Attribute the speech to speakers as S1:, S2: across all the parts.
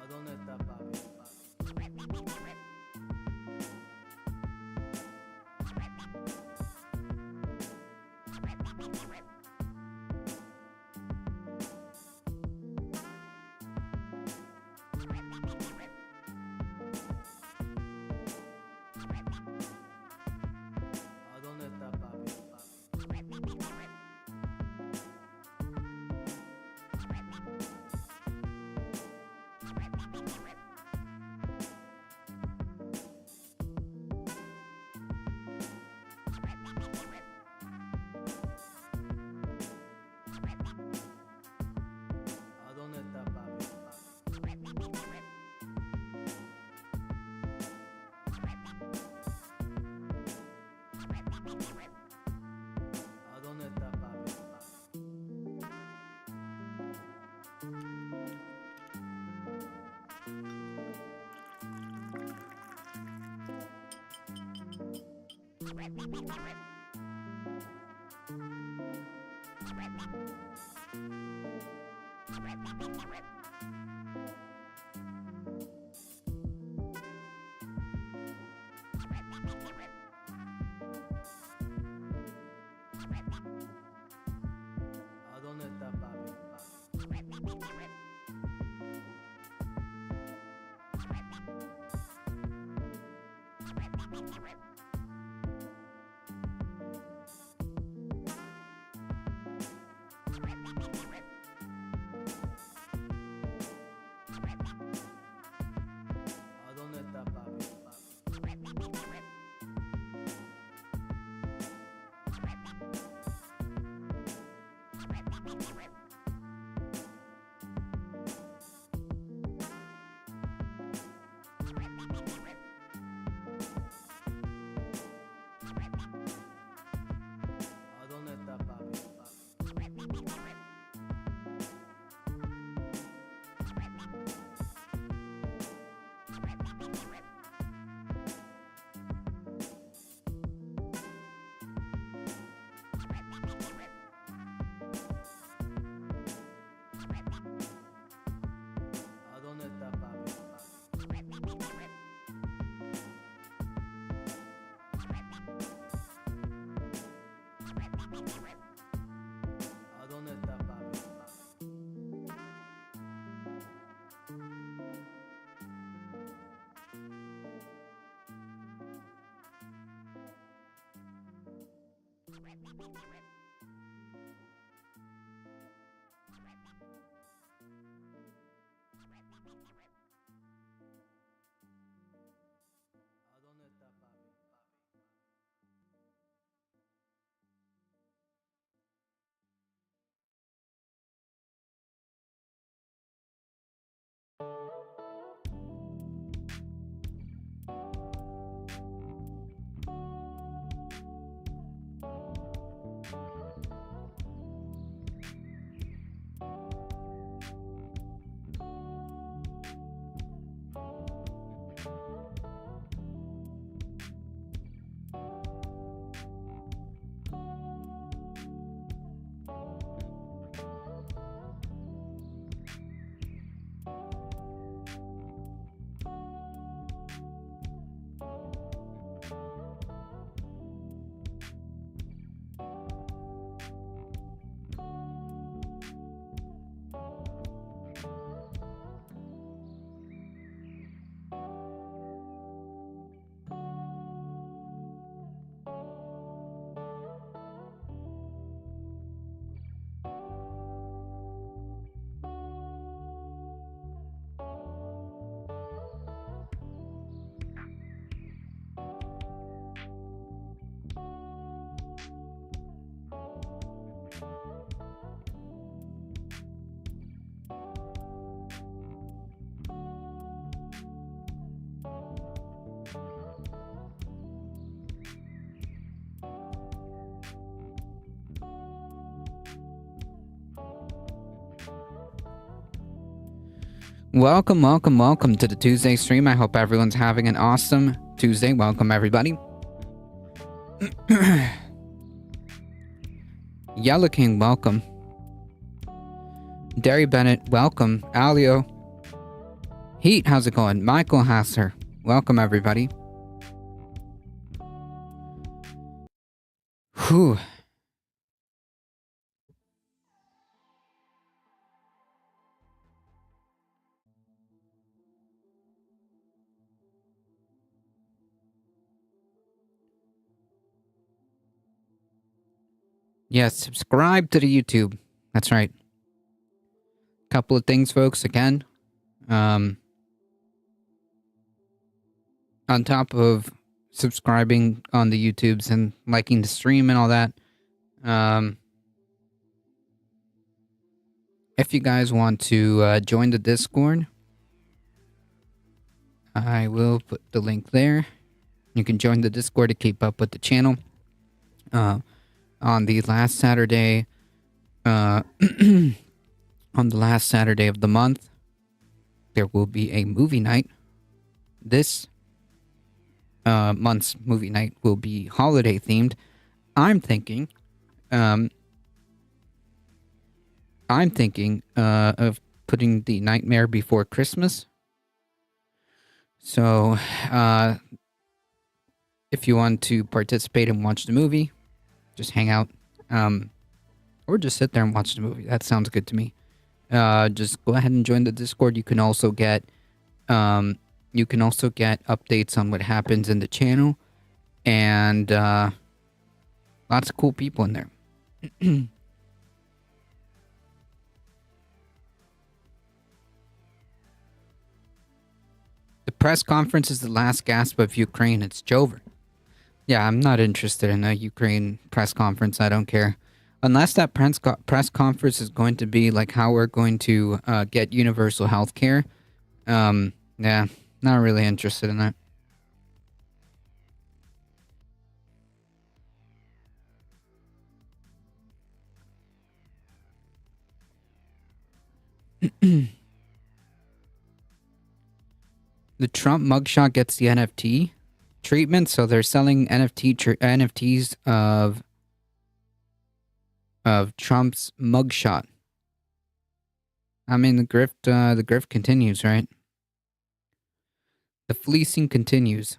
S1: ¿A dónde está papi? ¿A dónde está papi? ¿A dónde está papi? ¿A dónde está papi? ¿A dónde está papi? ¿A dónde está papi? ¿A dónde está papi? ¿A dónde está papi? ¿A dónde está papi? ¿A dónde está papi?
S2: Welcome, welcome, welcome to the Tuesday stream. I hope everyone's having an awesome Tuesday. Welcome, everybody. Yellow King, welcome. Derry Bennett, welcome. Alio. Heat, how's it going? Michael Hasser, welcome, everybody. Whew. Yes, subscribe to the YouTube. That's right. Couple of things, folks, again. On top of subscribing on the YouTubes and liking the stream and all that, if you guys want to join the Discord, I will put the link there. You can join the Discord to keep up with the channel. On the last Saturday, on the last Saturday of the month, there will be a movie night. This month's movie night will be holiday themed. I'm thinking of putting The Nightmare Before Christmas. So, if you want to participate and watch the movie, just hang out, or just sit there and watch the movie. That sounds good to me. Just go ahead and join the Discord. You can also get updates on what happens in the channel, and lots of cool people in there. The press conference is the last gasp of Ukraine. It's over. Yeah, I'm not interested in a Ukraine press conference. I don't care. Unless that press conference is going to be like how we're going to get universal health care. Yeah, not really interested in that. The Trump mugshot gets the NFT treatment, so they're selling NFTs of Trump's mugshot. I mean, the grift continues, right? The fleecing continues.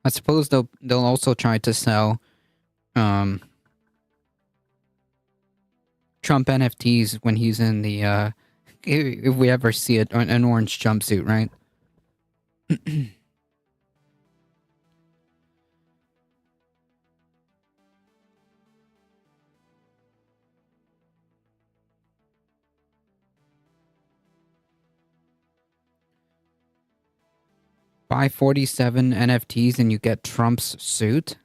S2: I suppose they'll also try to sell Trump NFTs when he's in the if we ever see it, an orange jumpsuit, right? Buy 47 NFTs and you get Trump's suit?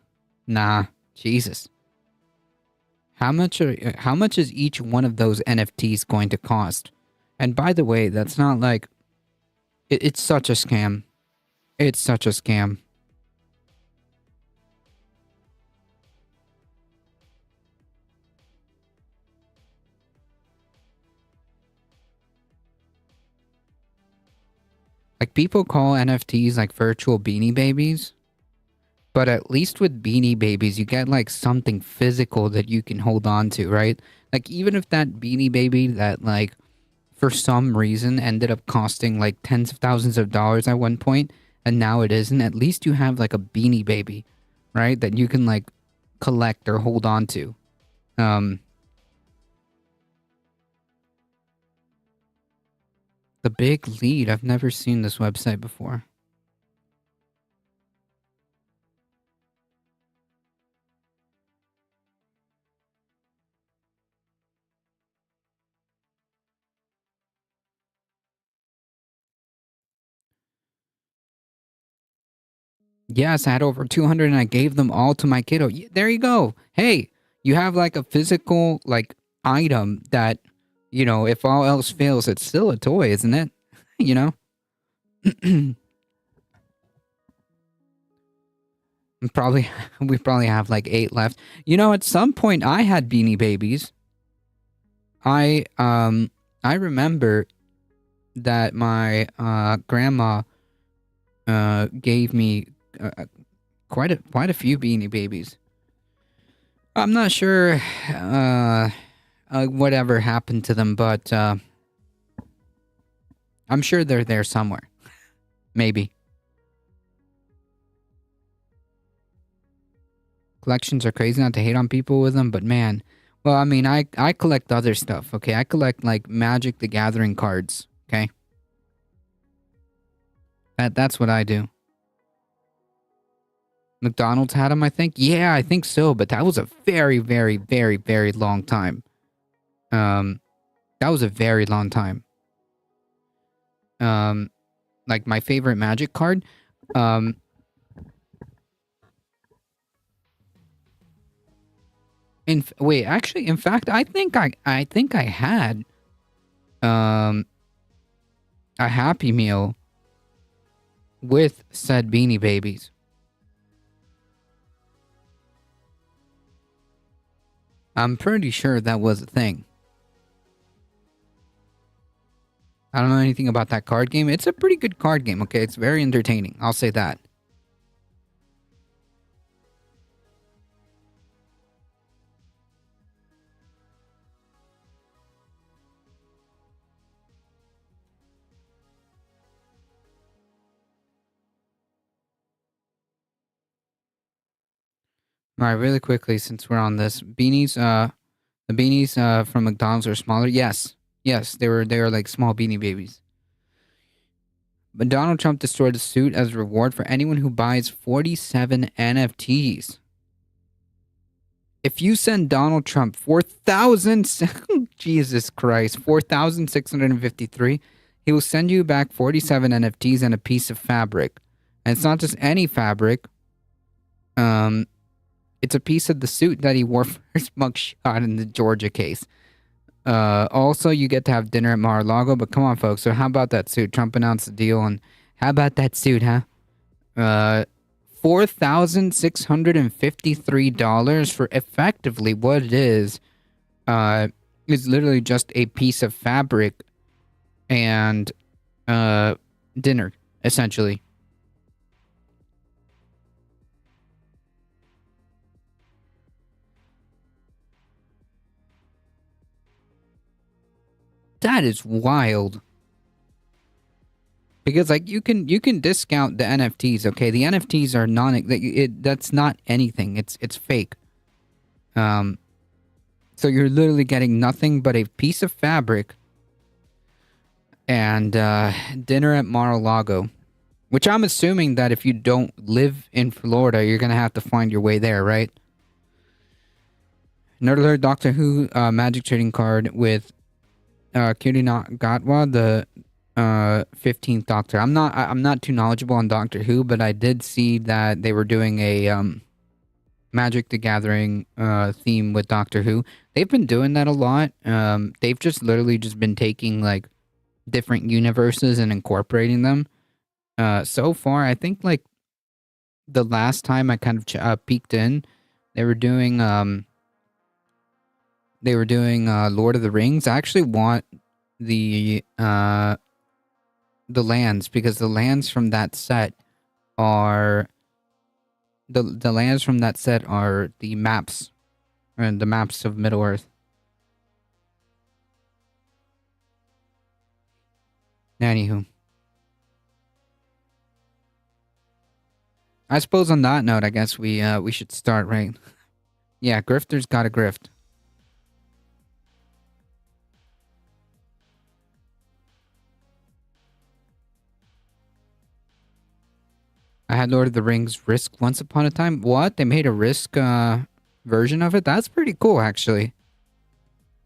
S2: Nah, Jesus. How much is each one of those NFTs going to cost? And by the way, that's not like it's such a scam. It's such a scam. Like, people call NFTs like virtual Beanie Babies, but at least with Beanie Babies, you get like something physical that you can hold on to, right? Like, even if that Beanie Baby that like for some reason ended up costing like tens of thousands of dollars at one point, and now it isn't, at least you have like a Beanie Baby, right? That you can like collect or hold on to. The Big Lead. I've never seen this website before. Yes, I had over 200 and I gave them all to my kiddo. There you go. Hey, you have like a physical like item that, you know, if all else fails, it's still a toy, isn't it? You know? Probably we probably have like 8 left. You know, at some point I had Beanie Babies. I remember that my grandma gave me quite a few Beanie Babies. I'm not sure whatever happened to them, but I'm sure they're there somewhere. Maybe. Collections are crazy, not to hate on people with them, but man. Well, I mean, I collect other stuff, okay? I collect, like, Magic the Gathering cards, okay? That's what I do. McDonald's had them, I think? Yeah, I think so, but that was a very, very, very, very long time. That was a very long time. Like, my favorite Magic card, in fact, I think I had a Happy Meal with said Beanie Babies. I'm pretty sure that was a thing. I don't know anything about that card game. It's a pretty good card game, okay? It's very entertaining. I'll say that. All right, really quickly, since we're on this, the beanies from McDonald's are smaller. Yes, they were like small Beanie Babies. But Donald Trump destroyed a suit as a reward for anyone who buys 47 NFTs. If you send Donald Trump 4,000, Jesus Christ, 4,653, he will send you back 47 NFTs and a piece of fabric. And it's not just any fabric. It's a piece of the suit that he wore for his mugshot in the Georgia case. Also, you get to have dinner at Mar-a-Lago, but come on, folks. So how about that suit? Trump announced the deal, and how about that suit, huh? $4,653 for effectively what it is literally just a piece of fabric and dinner, essentially. That is wild. Because like you can discount the NFTs, okay? The NFTs are that's not anything. It's fake. So you're literally getting nothing but a piece of fabric and dinner at Mar-a-Lago, which I'm assuming that if you don't live in Florida, you're gonna have to find your way there, right? Nerd alert: Doctor Who magic trading card with Kiri Gatwa, the 15th Doctor. I'm not too knowledgeable on Doctor Who, but I did see that they were doing a Magic the Gathering theme with Doctor Who. They've been doing that a lot. They've just literally just been taking like different universes and incorporating them. So far, I think like the last time I kind of peeked in, they were doing Lord of the Rings. I actually want the lands, because the lands from that set are the lands from that set are the maps, and the maps of Middle Earth. Anywho, I suppose on that note, I guess we should start, right? Yeah, grifters gotta grift. I had Lord of the Rings Risk once upon a time. What? They made a Risk version of it? That's pretty cool, actually.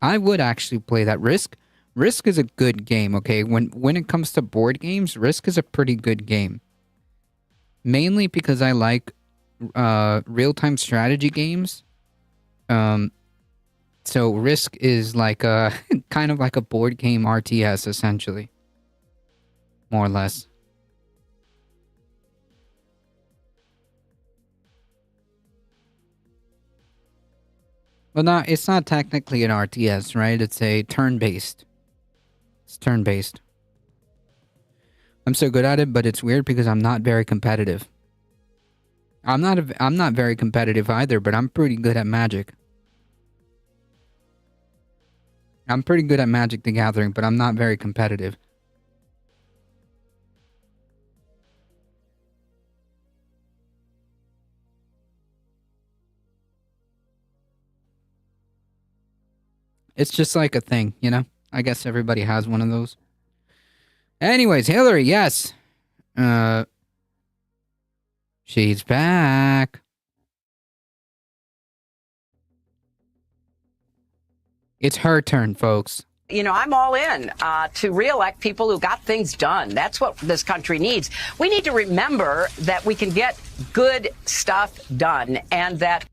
S2: I would actually play that. Risk is a good game, okay? When it comes to board games, Risk is a pretty good game. Mainly because I like real-time strategy games. So Risk is like a kind of like a board game RTS, essentially. More or less. Well, not it's not technically an RTS, right? It's a turn-based. It's turn-based. I'm so good at it, but it's weird because I'm not very competitive. I'm not very competitive either, but I'm pretty good at Magic. I'm pretty good at Magic the Gathering, but I'm not very competitive. It's just like a thing, you know? I guess everybody has one of those. Anyways, Hillary, yes. She's back. It's her turn, folks.
S3: You know, I'm all in to reelect people who got things done. That's what this country needs. We need to remember that we can get good stuff done and that.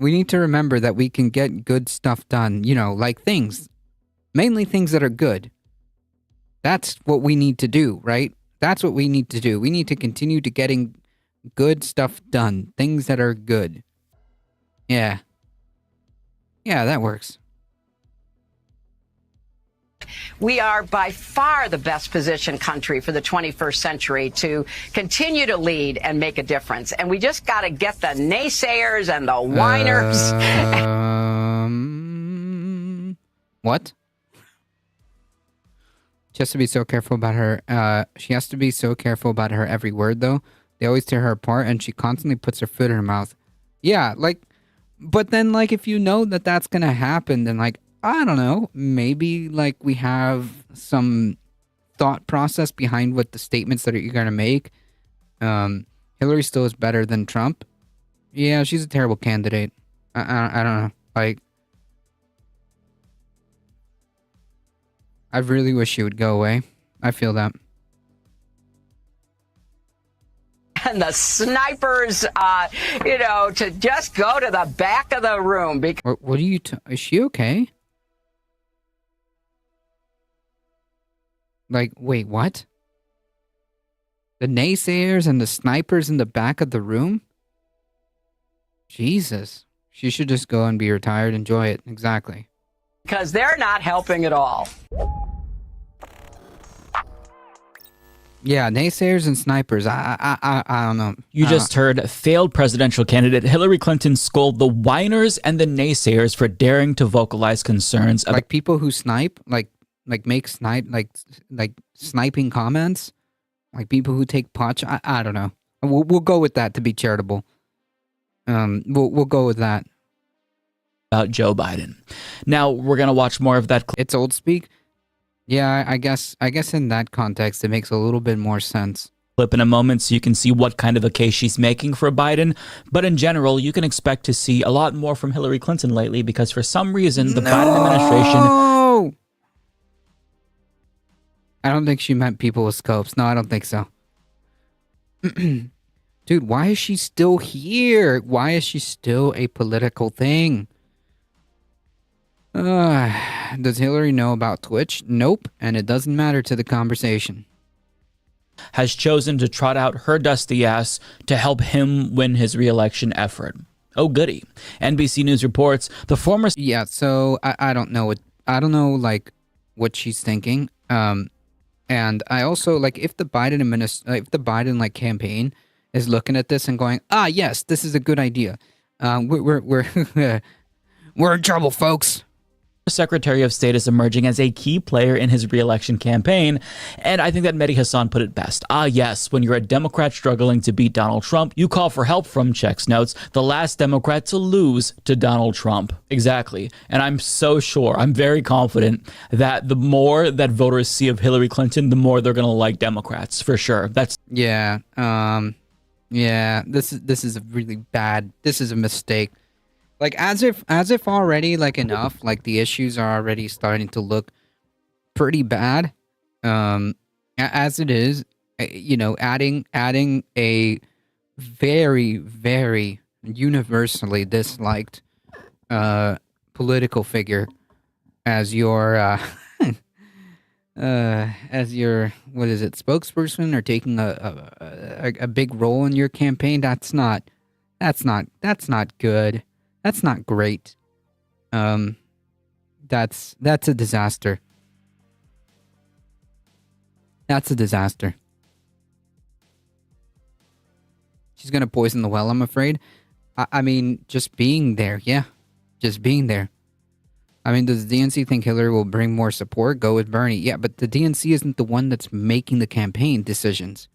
S2: We need to remember that we can get good stuff done, you know, like things. Mainly things that are good. That's what we need to do, right? That's what we need to do. We need to continue to getting good stuff done. Things that are good. Yeah. Yeah, that works.
S3: We are by far the best positioned country for the 21st century to continue to lead and make a difference. And we just got to get the naysayers and the whiners.
S2: What? She has to be so careful about her. She has to be so careful about her every word, though. They always tear her apart, and she constantly puts her foot in her mouth. Yeah, like, but then, like, if you know that that's gonna happen, then, like, I don't know, maybe, like, we have some thought process behind what the statements that you're gonna make. Hillary still is better than Trump. Yeah, she's a terrible candidate. I don't know. Like, I really wish she would go away. I feel that.
S3: And the snipers, to just go to the back of the room.
S2: What are you... Is she okay? Like, wait, what? The naysayers and the snipers in the back of the room? Jesus. She should just go and be retired. Enjoy it. Exactly.
S3: Because they're not helping at all.
S2: Yeah, naysayers and snipers. I don't know.
S4: You just heard failed presidential candidate Hillary Clinton scold the whiners and the naysayers for daring to vocalize concerns about
S2: like people who snipe, like make snipe, like sniping comments, like people who take punch. I don't know. We'll go with that to be charitable. We'll go with that.
S4: About Joe Biden. Now we're gonna watch more of that.
S2: It's old speak. Yeah, I guess in that context, it makes a little bit more sense.
S4: Clip in a moment so you can see what kind of a case she's making for Biden. But in general, you can expect to see a lot more from Hillary Clinton lately because for some reason, the Biden administration...
S2: I don't think she meant people with scopes. No, I don't think so. Dude, why is she still here? Why is she still a political thing? Does Hillary know about Twitch? Nope, and it doesn't matter to the conversation.
S4: Has chosen to trot out her dusty ass to help him win his re-election effort. Oh goody. NBC News reports the former...
S2: Yeah, so I don't know like what she's thinking. And I also like if the Biden like campaign is looking at this and going, yes, this is a good idea. We're we're in trouble, folks.
S4: Secretary of State is emerging as a key player in his re-election campaign, and I think that Mehdi Hasan put it best. Yes, when you're a Democrat struggling to beat Donald Trump, you call for help from, checks notes, the last Democrat to lose to Donald Trump. Exactly. And I'm so sure, I'm very confident that the more that voters see of Hillary Clinton, the more they're going to like Democrats, for sure. That's...
S2: Yeah, this is a really bad, this is a mistake. Like, as if already, like, enough, like, the issues are already starting to look pretty bad. As it is, adding a very, very universally disliked political figure as your, what is it, spokesperson or taking a big role in your campaign, that's not That's not good. That's not great. That's a disaster. That's a disaster. She's gonna poison the well, I'm afraid. I mean, just being there, yeah. Just being there. I mean, does the DNC think Hillary will bring more support? Go with Bernie. Yeah, but the DNC isn't the one that's making the campaign decisions.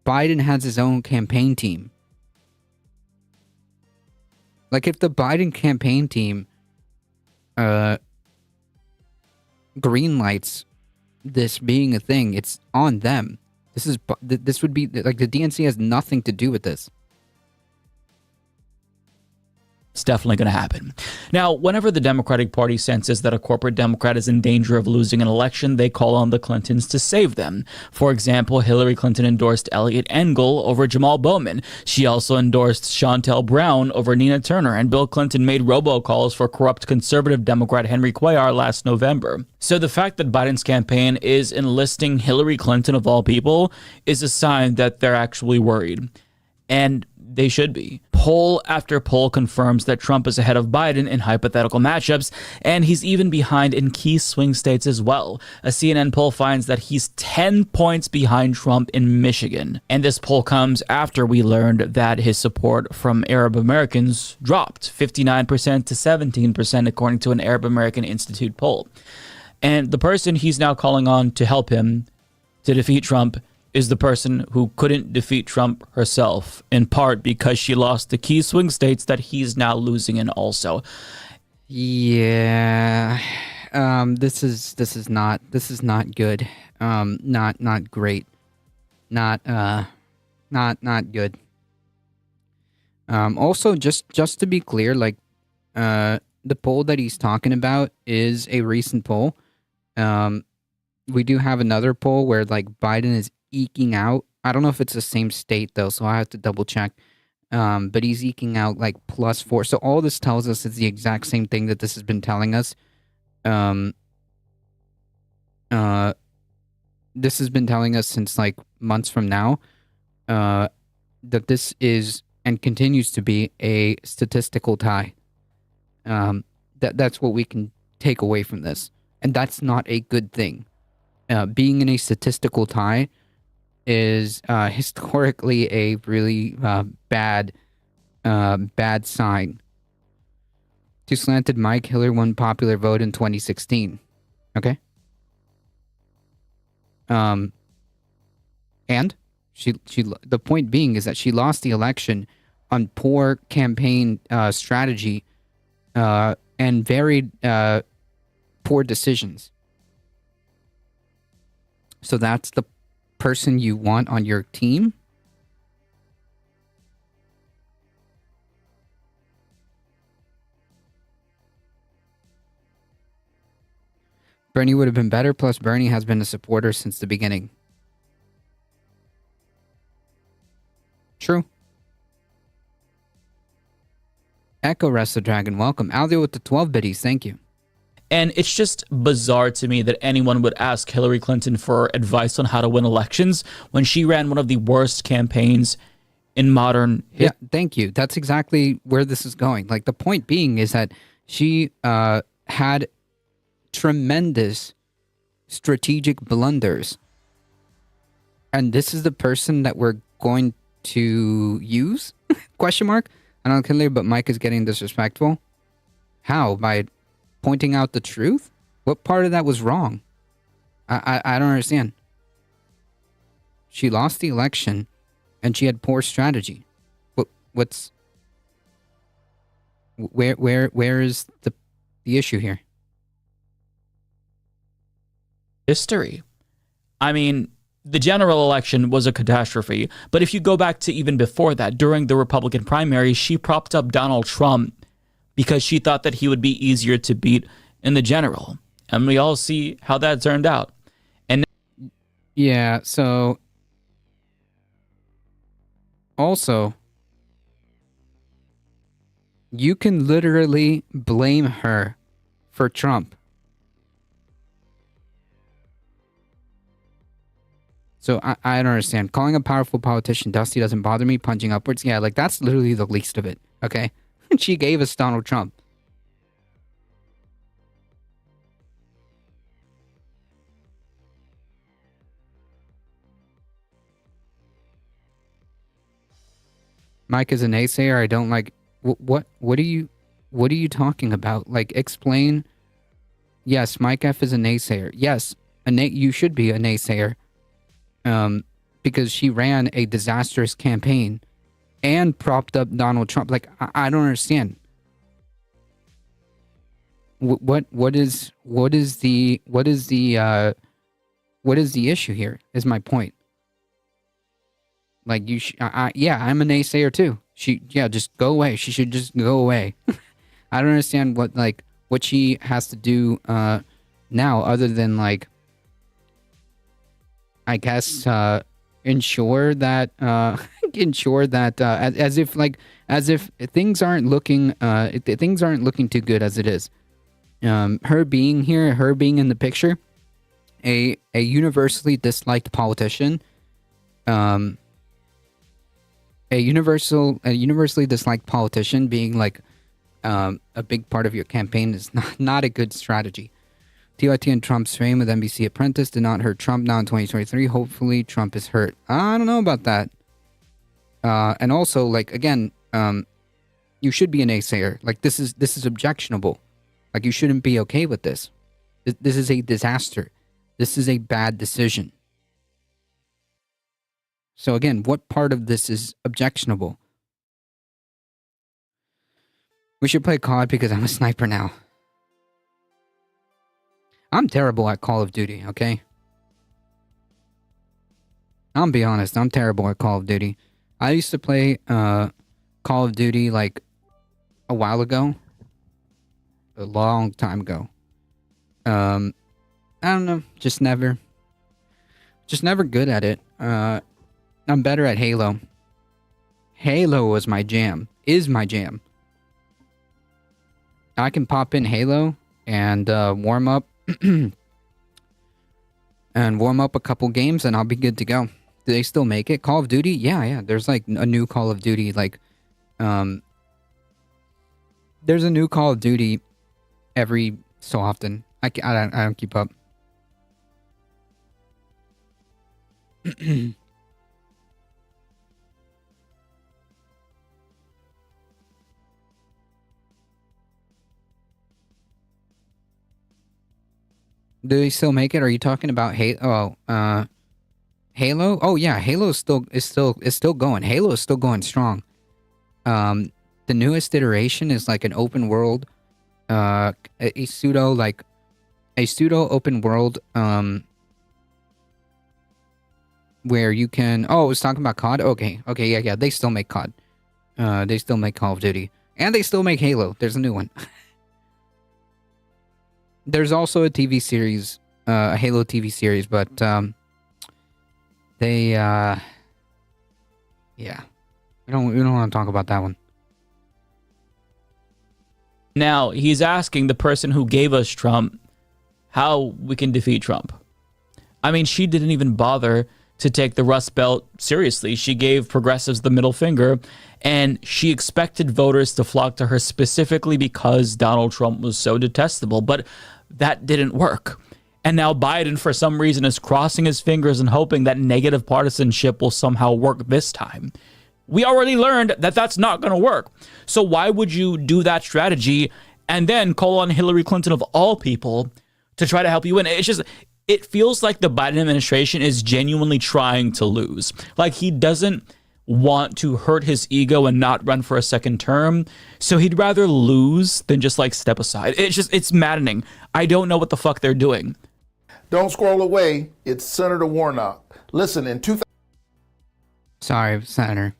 S2: Biden has his own campaign team. Like, if the Biden campaign team green lights this being a thing, it's on them. This would be like the DNC has nothing to do with this.
S4: It's definitely going to happen. Now, whenever the Democratic Party senses that a corporate Democrat is in danger of losing an election, they call on the Clintons to save them. For example, Hillary Clinton endorsed Elliot Engel over Jamal Bowman. She also endorsed Shontel Brown over Nina Turner, and Bill Clinton made robocalls for corrupt conservative Democrat Henry Cuellar last November. So the fact that Biden's campaign is enlisting Hillary Clinton, of all people, is a sign that they're actually worried. And they should be. Poll after poll confirms that Trump is ahead of Biden in hypothetical matchups, and he's even behind in key swing states as well. A CNN poll finds that he's 10 points behind Trump in Michigan. And this poll comes after we learned that his support from Arab Americans dropped 59% to 17%, according to an Arab American Institute poll. And the person he's now calling on to help him to defeat Trump is the person who couldn't defeat Trump herself, in part because she lost the key swing states that he's now losing in also.
S2: Yeah. This is not good. Not great. Not good. Also, just to be clear, like, the poll that he's talking about is a recent poll. We do have another poll where, like, Biden is eking out. I don't know if it's the same state though, so I have to double check. But he's eking out like +4. So all this tells us is the exact same thing that this has been telling us. This has been telling us since like months from now, that this is and continues to be a statistical tie. That's what we can take away from this, and that's not a good thing. Being in a statistical tie is historically a really bad sign. Too slanted Mike, Hillary won popular vote in 2016. Okay. And she the point being is that she lost the election on poor campaign strategy and very poor decisions. So that's the person you want on your team? Bernie would have been better, plus Bernie has been a supporter since the beginning. True. Echo Wrestler Dragon, welcome. Aldio with the 12 biddies, thank you.
S4: And it's just bizarre to me that anyone would ask Hillary Clinton for advice on how to win elections when she ran one of the worst campaigns in modern history.
S2: Yeah, thank you. That's exactly where this is going. Like, the point being is that she had tremendous strategic blunders. And this is the person that we're going to use? Question mark? I don't know, but Mike is getting disrespectful. How? By pointing out the truth? What part of that was wrong? I don't understand. She lost the election and she had poor strategy. Where is the issue here?
S4: History. I mean, the general election was a catastrophe, but if you go back to even before that, during the Republican primary, she propped up Donald Trump because she thought that he would be easier to beat in the general. And we all see how that turned out. And
S2: yeah, so also, you can literally blame her for Trump. So I don't understand. Calling a powerful politician dusty doesn't bother me. Punching upwards, yeah, like that's literally the least of it. Okay, she gave us Donald Trump. Mike is a naysayer. I don't like. What are you talking about? Like, explain. Yes, Mike F is a naysayer. Yes, you should be a naysayer. Because she ran a disastrous campaign and propped up Donald Trump. Like, I don't understand. What is the issue here? Is my point. Like, yeah, I'm a naysayer too. Just go away. She should just go away. I don't understand what she has to do now, other than like, I guess ensure that as if things aren't looking too good as it is. Her being here, her being in the picture, a universally disliked politician, a universally disliked politician being like a big part of your campaign is not a good strategy. TYT and Trump's fame with NBC Apprentice did not hurt Trump now in 2023. Hopefully Trump is hurt. I don't know about that. And also, like, again, you should be a naysayer. Like, this is objectionable. Like, you shouldn't be okay with this. This is a disaster. This is a bad decision. So again, what part of this is objectionable? We should play COD because I'm a sniper now. I'm terrible at Call of Duty, okay? I'll be honest, I'm terrible at Call of Duty. I used to play Call of Duty like a while ago. A long time ago. I don't know, just never good at it. I'm better at Halo. Halo was my jam. Is my jam. I can pop in Halo and warm up and warm up a couple games and I'll be good to go. Do they still make it? Call of Duty? Yeah. There's like a new Call of Duty, like there's a new Call of Duty every so often. I don't keep up. Do they still make it? Are you talking about Halo? Halo? Oh yeah, Halo is still going. Halo is still going strong. The newest iteration is like an open world, a pseudo open world, where you can. Oh, I was talking about COD. Okay, yeah. They still make COD. They still make Call of Duty, and they still make Halo. There's a new one. There's also a TV series, a Halo TV series, but they, yeah, we don't want to talk about that one.
S4: Now, he's asking the person who gave us Trump how we can defeat Trump. I mean, she didn't even bother to take the Rust Belt seriously. She gave progressives the middle finger, and she expected voters to flock to her specifically because Donald Trump was so detestable. But that didn't work. And now Biden, for some reason, is crossing his fingers and hoping that negative partisanship will somehow work this time. We already learned that that's not going to work. So why would you do that strategy and then call on Hillary Clinton, of all people, to try to help you win? It feels like the Biden administration is genuinely trying to lose. Like, he doesn't want to hurt his ego and not run for a second term. So he'd rather lose than just like step aside. It's maddening. I don't know what the fuck they're doing.
S5: Don't scroll away. It's Senator Warnock. Listen, in 2000.
S2: Sorry, Senator.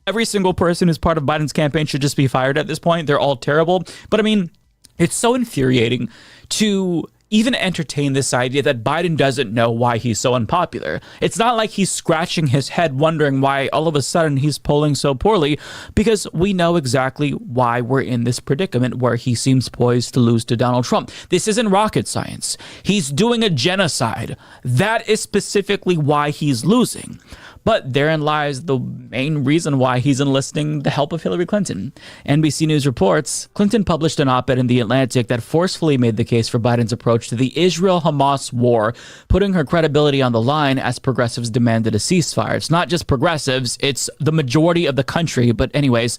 S4: Every single person who's part of Biden's campaign should just be fired at this point. They're all terrible. But I mean, it's so infuriating to even entertain this idea that Biden doesn't know why he's so unpopular. It's not like he's scratching his head wondering why all of a sudden he's polling so poorly, because we know exactly why we're in this predicament where he seems poised to lose to Donald Trump. This isn't rocket science. He's doing a genocide. That is specifically why he's losing. But therein lies the main reason why he's enlisting the help of Hillary Clinton. NBC News reports Clinton published an op-ed in The Atlantic that forcefully made the case for Biden's approach to the Israel-Hamas war, putting her credibility on the line as progressives demanded a ceasefire. It's not just progressives, it's the majority of the country. But anyways,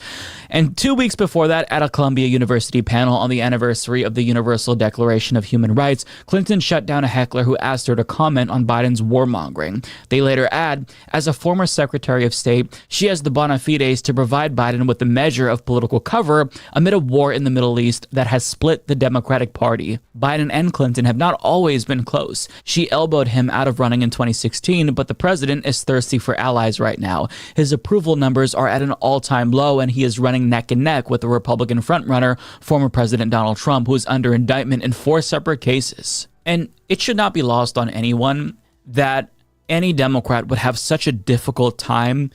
S4: and 2 weeks before that, at a Columbia University panel on the anniversary of the Universal Declaration of Human Rights, Clinton shut down a heckler who asked her to comment on Biden's warmongering. They later add, as a former Secretary of State, she has the bona fides to provide Biden with a measure of political cover amid a war in the Middle East that has split the Democratic Party. Biden and Clinton have not always been close. She elbowed him out of running in 2016, but the president is thirsty for allies right now. His approval numbers are at an all-time low, and he is running neck and neck with the Republican frontrunner, former President Donald Trump, who is under indictment in 4 separate cases. And it should not be lost on anyone that any Democrat would have such a difficult time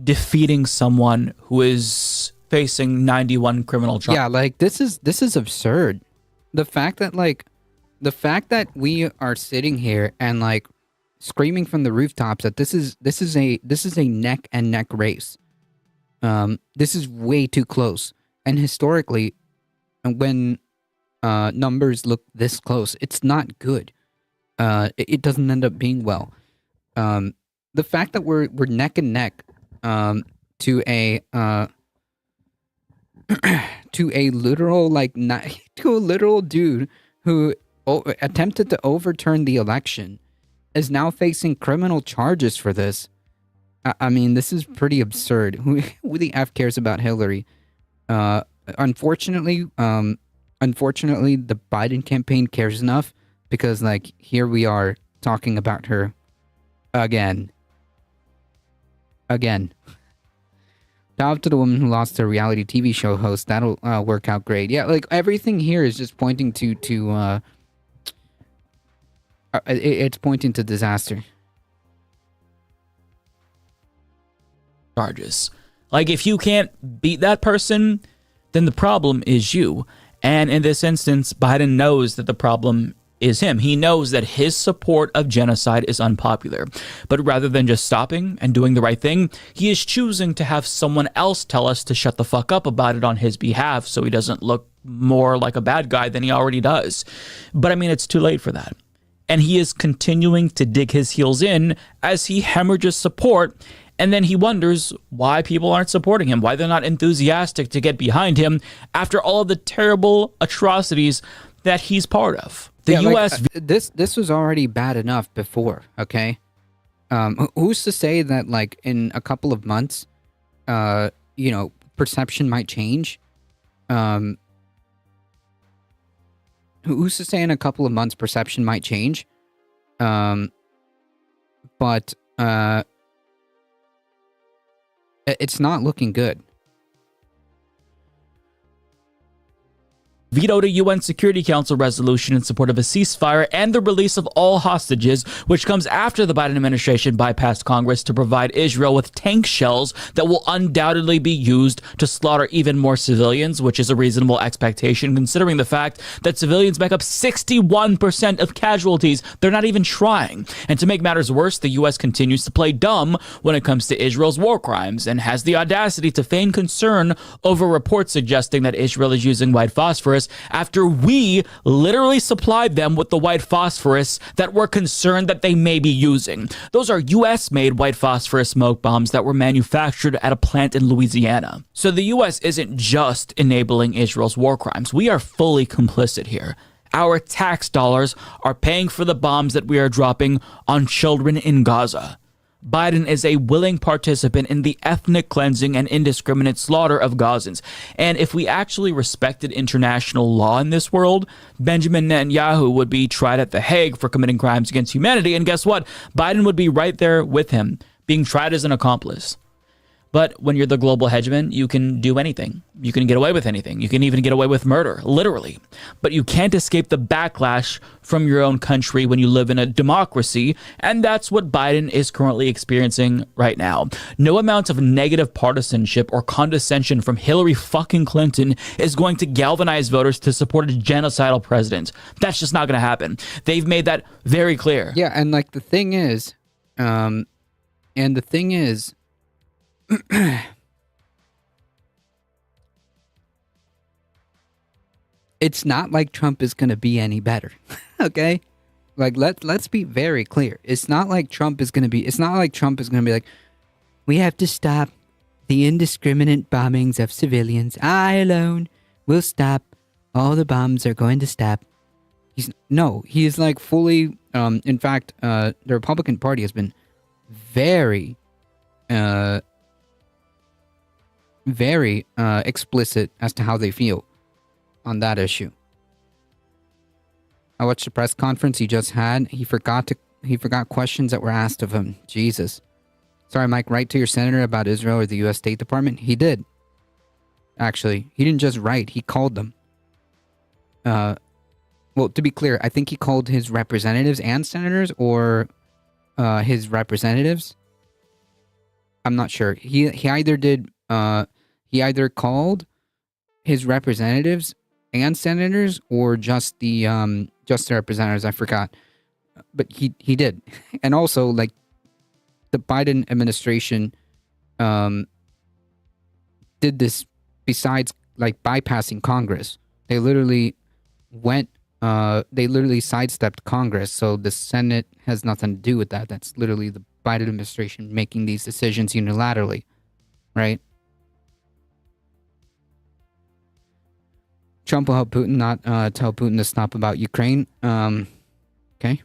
S4: defeating someone who is facing 91 criminal charges.
S2: Yeah, like this is absurd. The fact that we are sitting here and like screaming from the rooftops that this is a neck and neck race. This is way too close. And historically, when numbers look this close, it's not good. It doesn't end up being well. The fact that we're neck and neck to a to a literal to a literal dude who attempted to overturn the election is now facing criminal charges for this. I mean, this is pretty absurd. Who the F cares about Hillary? Unfortunately, the Biden campaign cares enough, because like here we are talking about her again. Shout out to the woman who lost her reality TV show host. That'll work out great. Yeah, like everything here is just pointing to it's pointing to disaster.
S4: Charges. Like, if you can't beat that person, then the problem is you. And in this instance, Biden knows that the problem is him. He knows that his support of genocide is unpopular. But rather than just stopping and doing the right thing, he is choosing to have someone else tell us to shut the fuck up about it on his behalf, so he doesn't look more like a bad guy than he already does. But I mean, it's too late for that. And he is continuing to dig his heels in as he hemorrhages support. And then he wonders why people aren't supporting him, why they're not enthusiastic to get behind him after all of the terrible atrocities that he's part of. The U.S.
S2: This was already bad enough before, okay? Who's to say that, like, in a couple of months, perception might change? Who's to say in a couple of months perception might change? But it's not looking good.
S4: Vetoed a UN Security Council resolution in support of a ceasefire and the release of all hostages, which comes after the Biden administration bypassed Congress to provide Israel with tank shells that will undoubtedly be used to slaughter even more civilians, which is a reasonable expectation considering the fact that civilians make up 61% of casualties. They're not even trying. And to make matters worse, the U.S. continues to play dumb when it comes to Israel's war crimes and has the audacity to feign concern over reports suggesting that Israel is using white phosphorus after we literally supplied them with the white phosphorus that we're concerned that they may be using. Those are U.S.-made white phosphorus smoke bombs that were manufactured at a plant in Louisiana. So the U.S. isn't just enabling Israel's war crimes. We are fully complicit here. Our tax dollars are paying for the bombs that we are dropping on children in Gaza. Biden is a willing participant in the ethnic cleansing and indiscriminate slaughter of Gazans. And if we actually respected international law in this world, Benjamin Netanyahu would be tried at The Hague for committing crimes against humanity. And guess what? Biden would be right there with him, being tried as an accomplice. But when you're the global hegemon, you can do anything. You can get away with anything. You can even get away with murder, literally. But you can't escape the backlash from your own country when you live in a democracy, and that's what Biden is currently experiencing right now. No amount of negative partisanship or condescension from Hillary fucking Clinton is going to galvanize voters to support a genocidal president. That's just not going to happen. They've made that very clear.
S2: Yeah, and like the thing is, it's not like Trump is going to be any better. Okay? Like let's be very clear. It's not like Trump is going to be like, we have to stop the indiscriminate bombings of civilians. I alone will stop. All the bombs are going to stop. He is like fully in fact, the Republican Party has been very explicit as to how they feel on that issue. I watched the press conference he just had. He forgot questions that were asked of him. Jesus. Sorry, Mike, write to your senator about Israel or the U.S. State Department? He did. Actually, he didn't just write, he called them. Well, to be clear, I think he called his representatives and senators, or his representatives. I'm not sure. He either called his representatives and senators, or just the representatives. I forgot, but he did. And also, like, the Biden administration did this besides like bypassing Congress. They literally sidestepped Congress, so the Senate has nothing to do with that. That's literally the Biden administration making these decisions unilaterally, right? Trump will help Putin, not tell Putin to stop about Ukraine. Okay.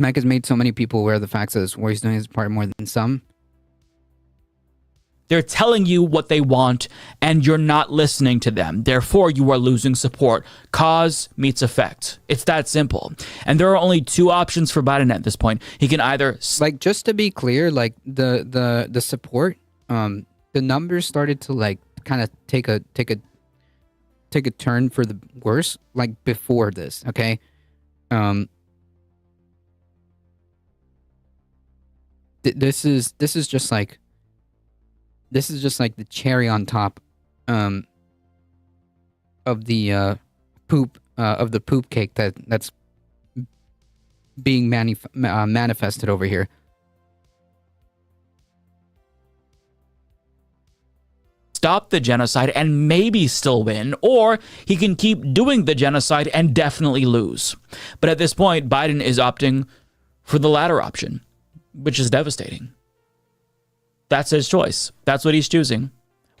S2: Mike has made so many people aware of the facts that this war he's doing his part more than some.
S4: They're telling you what they want, and you're not listening to them. Therefore, you are losing support. Cause meets effect. It's that simple. And there are only two options for Biden at this point. He can either...
S2: Like, just to be clear, like, the support, the numbers started to, like, kind of take a turn for the worse, like, before this, okay? This is just like the cherry on top of the poop cake that's being manifested over here.
S4: Stop the genocide and maybe still win, or he can keep doing the genocide and definitely lose. But at this point, Biden is opting for the latter option, which is devastating. That's his choice. That's what he's choosing.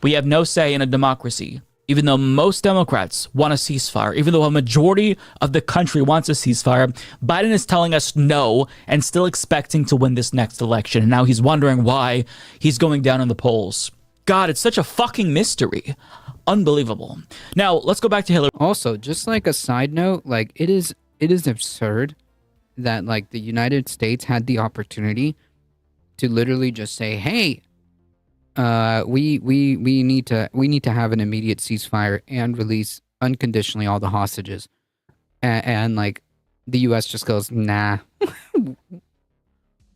S4: We have no say in a democracy. Even though most Democrats want a ceasefire, even though a majority of the country wants a ceasefire, Biden is telling us no and still expecting to win this next election. And now he's wondering why he's going down in the polls. God, it's such a fucking mystery. Unbelievable. Now, let's go back to Hillary.
S2: Also, just like a side note, like, it is absurd that, like, the United States had the opportunity to literally just say, hey, we need to have an immediate ceasefire and release unconditionally all the hostages, and like the U.S. just goes, nah.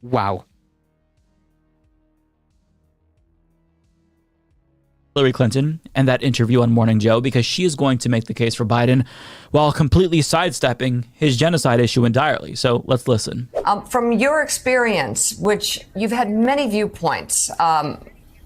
S2: Wow.
S4: Hillary Clinton and that interview on Morning Joe, because she is going to make the case for Biden while completely sidestepping his genocide issue entirely. So let's listen.
S6: From your experience, which you've had many viewpoints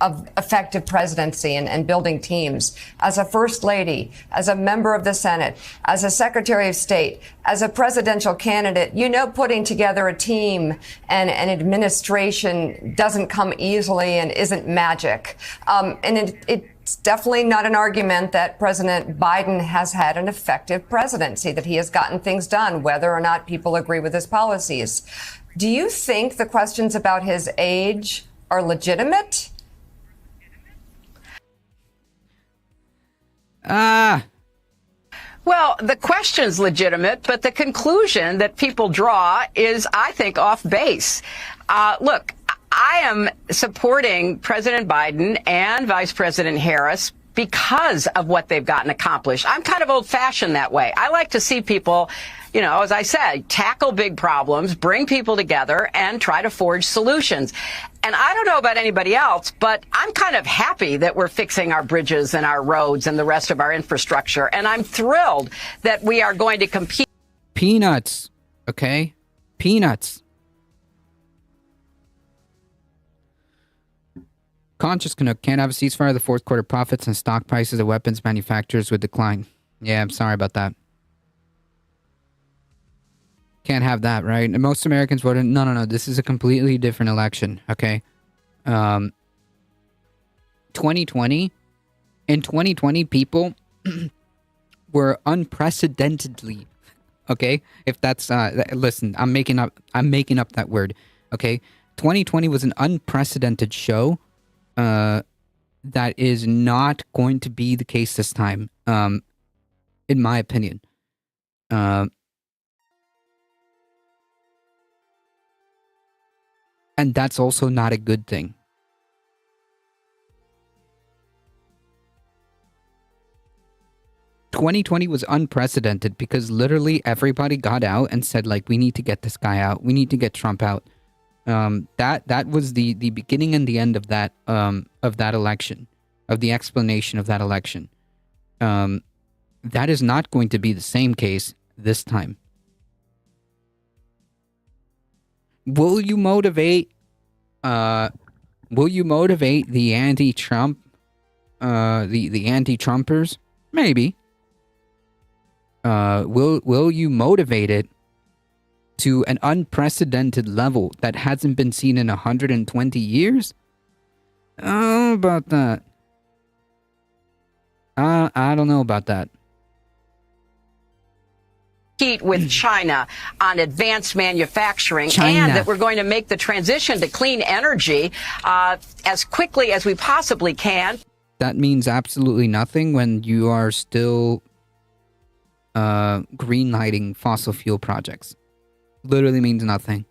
S6: of effective presidency and building teams, as a first lady, as a member of the Senate, as a secretary of state, as a presidential candidate, you know, putting together a team and an administration doesn't come easily and isn't magic. And it's definitely not an argument that President Biden has had an effective presidency, that he has gotten things done, whether or not people agree with his policies. Do you think the questions about his age are legitimate?
S3: Well, the question's legitimate, but the conclusion that people draw is, I think, off base. Look, I am supporting President Biden and Vice President Harris because of what they've gotten accomplished. I'm kind of old-fashioned that way. I like to see people, you know, as I said, tackle big problems, bring people together, and try to forge solutions. And I don't know about anybody else, but I'm kind of happy that we're fixing our bridges and our roads and the rest of our infrastructure. And I'm thrilled that we are going to compete.
S2: Peanuts, okay? Peanuts. Conscious Canuck can't have a ceasefire. The fourth quarter profits and stock prices of weapons manufacturers would decline. Yeah, I'm sorry about that. Can't have that, right? And most Americans voted, no. This is a completely different election, okay? 2020, in 2020, people were unprecedentedly, okay? If that's, listen, I'm making up that word, okay? 2020 was an unprecedented show. That is not going to be the case this time, in my opinion. And that's also not a good thing. "2020 was unprecedented because literally everybody got out and said, like, we need to get this guy out. We need to get Trump out. That was the beginning and the end of that election, of the explanation of that election. That is not going to be the same case this time. Will you motivate the anti-Trump, the anti-Trumpers? Maybe. Will you motivate it to an unprecedented level that hasn't been seen in 120 years? Oh, about that. I don't know about that.
S3: With China on advanced manufacturing,
S2: China.
S3: and that we're going to make the transition to clean energy as quickly as we possibly can.
S2: That means absolutely nothing when you are still greenlighting fossil fuel projects. Literally means nothing.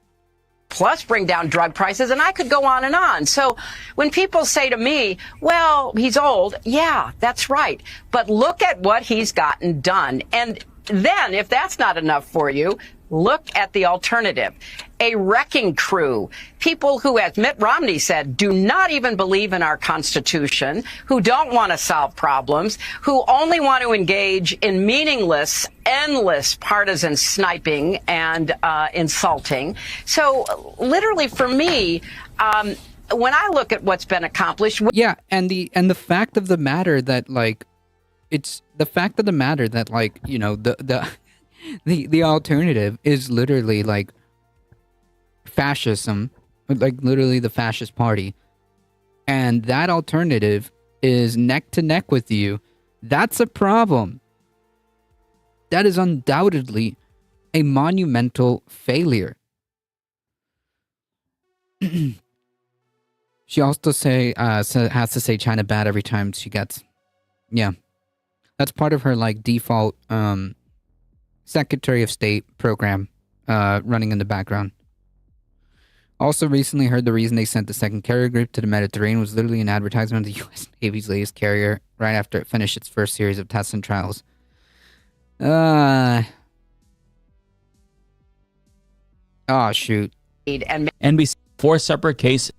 S3: Plus bring down drug prices, and I could go on and on. So when people say to me, well, he's old, yeah, that's right. But look at what he's gotten done. And then, if that's not enough for you, look at the alternative. A wrecking crew. People who, as Mitt Romney said, do not even believe in our Constitution, who don't want to solve problems, who only want to engage in meaningless, endless partisan sniping and insulting. So literally for me, when I look at what's been accomplished.
S2: Yeah, and the fact of the matter that, like, it's the fact of the matter that, like, you know, the alternative is literally like fascism, like literally the fascist party, and that alternative is neck to neck with you. That's a problem. That is undoubtedly a monumental failure. She also has to say China bad every time she gets, yeah. That's part of her, like, default Secretary of State program running in the background. Also recently heard the reason they sent the second carrier group to the Mediterranean was literally an advertisement of the U.S. Navy's latest carrier right after it finished its first series of tests and trials. Oh, shoot.
S3: And
S4: NBC, 4 separate cases,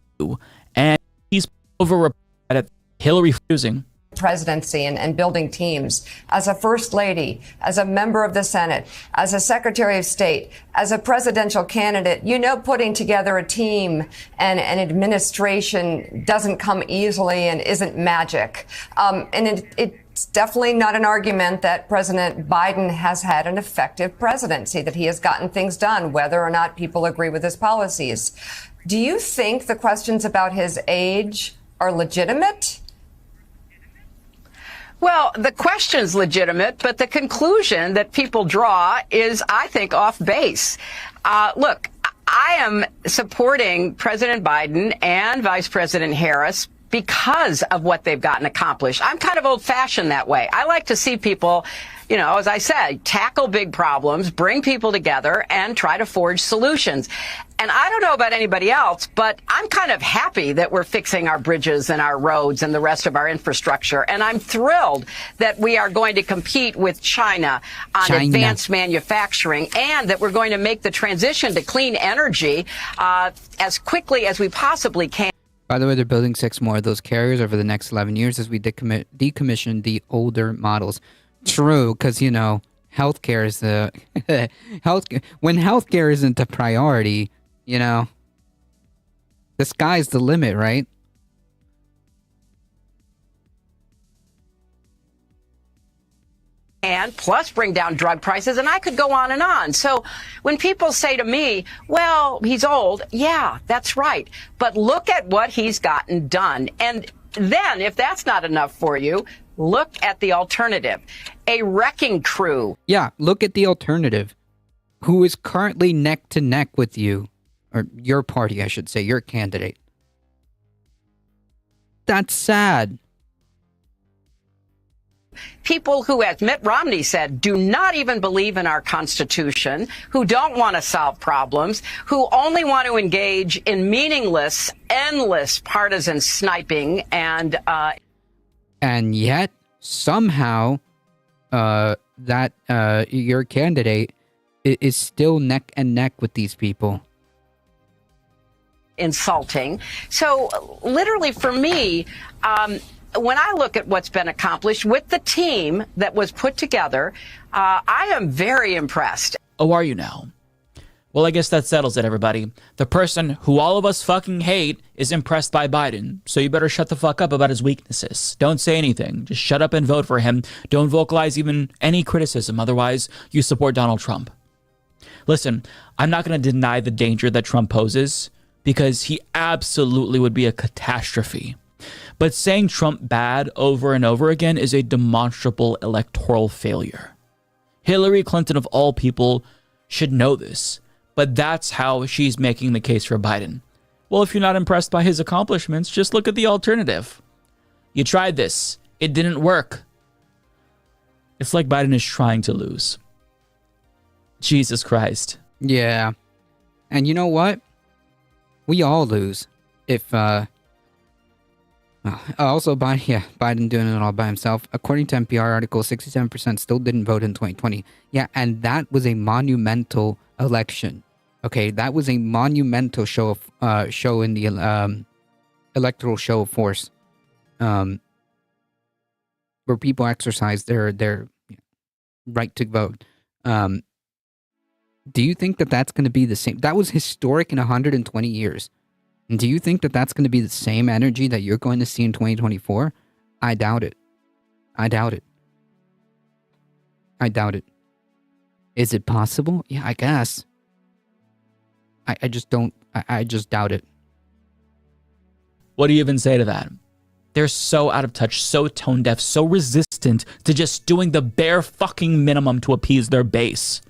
S4: and he's over at Hillary refusing.
S6: Presidency and building teams, as a first lady, as a member of the Senate, as a secretary of state, as a presidential candidate, you know, putting together a team and an administration doesn't come easily and isn't magic. And it's definitely not an argument that President Biden has had an effective presidency, that he has gotten things done, whether or not people agree with his policies. Do you think the questions about his age are legitimate?
S3: Well, the question's legitimate, but the conclusion that people draw is, I think, off base. Look, I am supporting President Biden and Vice President Harris because of what they've gotten accomplished. I'm kind of old-fashioned that way. I like to see people, you know, as I said, tackle big problems, bring people together, and try to forge solutions. And I don't know about anybody else, but I'm kind of happy that we're fixing our bridges and our roads and the rest of our infrastructure. And I'm thrilled that we are going to compete with China on advanced manufacturing, and that we're going to make the transition to clean energy as quickly as we possibly can.
S2: By the way, they're building 6 more of those carriers over the next 11 years as we decommission the older models. True, because, you know, healthcare is the... when healthcare isn't a priority, you know, the sky's the limit, right?
S3: And plus bring down drug prices, and I could go on and on. So when people say to me, well, he's old, yeah, that's right. But look at what he's gotten done. And then, if that's not enough for you, look at the alternative. A wrecking crew.
S2: Yeah, look at the alternative. Who is currently neck to neck with you, or your party, I should say, your candidate. That's sad.
S3: People who, as Mitt Romney said, do not even believe in our Constitution, who don't want to solve problems, who only want to engage in meaningless, endless partisan sniping, and
S2: yet somehow that your candidate is still neck and neck with these people.
S3: Insulting. So literally for me, when I look at what's been accomplished with the team that was put together, I am very impressed.
S4: Oh, are you now? Well, I guess that settles it, everybody. The person who all of us fucking hate is impressed by Biden, so you better shut the fuck up about his weaknesses. Don't say anything. Just shut up and vote for him. Don't vocalize even any criticism. Otherwise, you support Donald Trump. Listen, I'm not going to deny the danger that Trump poses, because he absolutely would be a catastrophe. But saying Trump bad over and over again is a demonstrable electoral failure. Hillary Clinton, of all people, should know this, but that's how she's making the case for Biden. Well, if you're not impressed by his accomplishments, just look at the alternative. You tried this. It didn't work. It's like Biden is trying to lose. Jesus Christ.
S2: Yeah. And you know what? We all lose if also, Biden doing it all by himself. According to NPR article, 67% still didn't vote in 2020. Yeah, and that was a monumental election. Okay, that was a monumental show in the electoral show of force, where people exercised their right to vote. Do you think that that's going to be the same? That was historic in 120 years. And do you think that that's going to be the same energy that you're going to see in 2024? I doubt it. I doubt it. I doubt it. Is it possible? Yeah, I guess. I just don't. I just doubt it.
S4: What do you even say to that? They're so out of touch, so tone deaf, so resistant to just doing the bare fucking minimum to appease their base.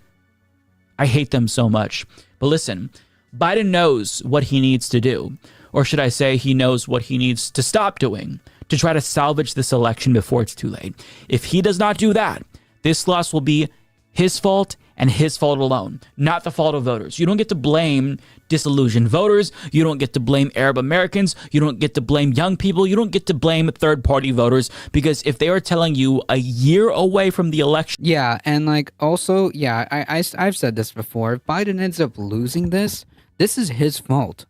S4: I hate them so much. But listen, Biden knows what he needs to do. Or should I say he knows what he needs to stop doing to try to salvage this election before it's too late. If he does not do that, this loss will be his fault and his fault alone, not the fault of voters. You don't get to blame disillusioned voters. You don't get to blame Arab Americans. You don't get to blame young people. You don't get to blame third-party voters, because if they are telling you a year away from the election...
S2: Yeah, and like also, yeah, I've said this before. If Biden ends up losing this is his fault.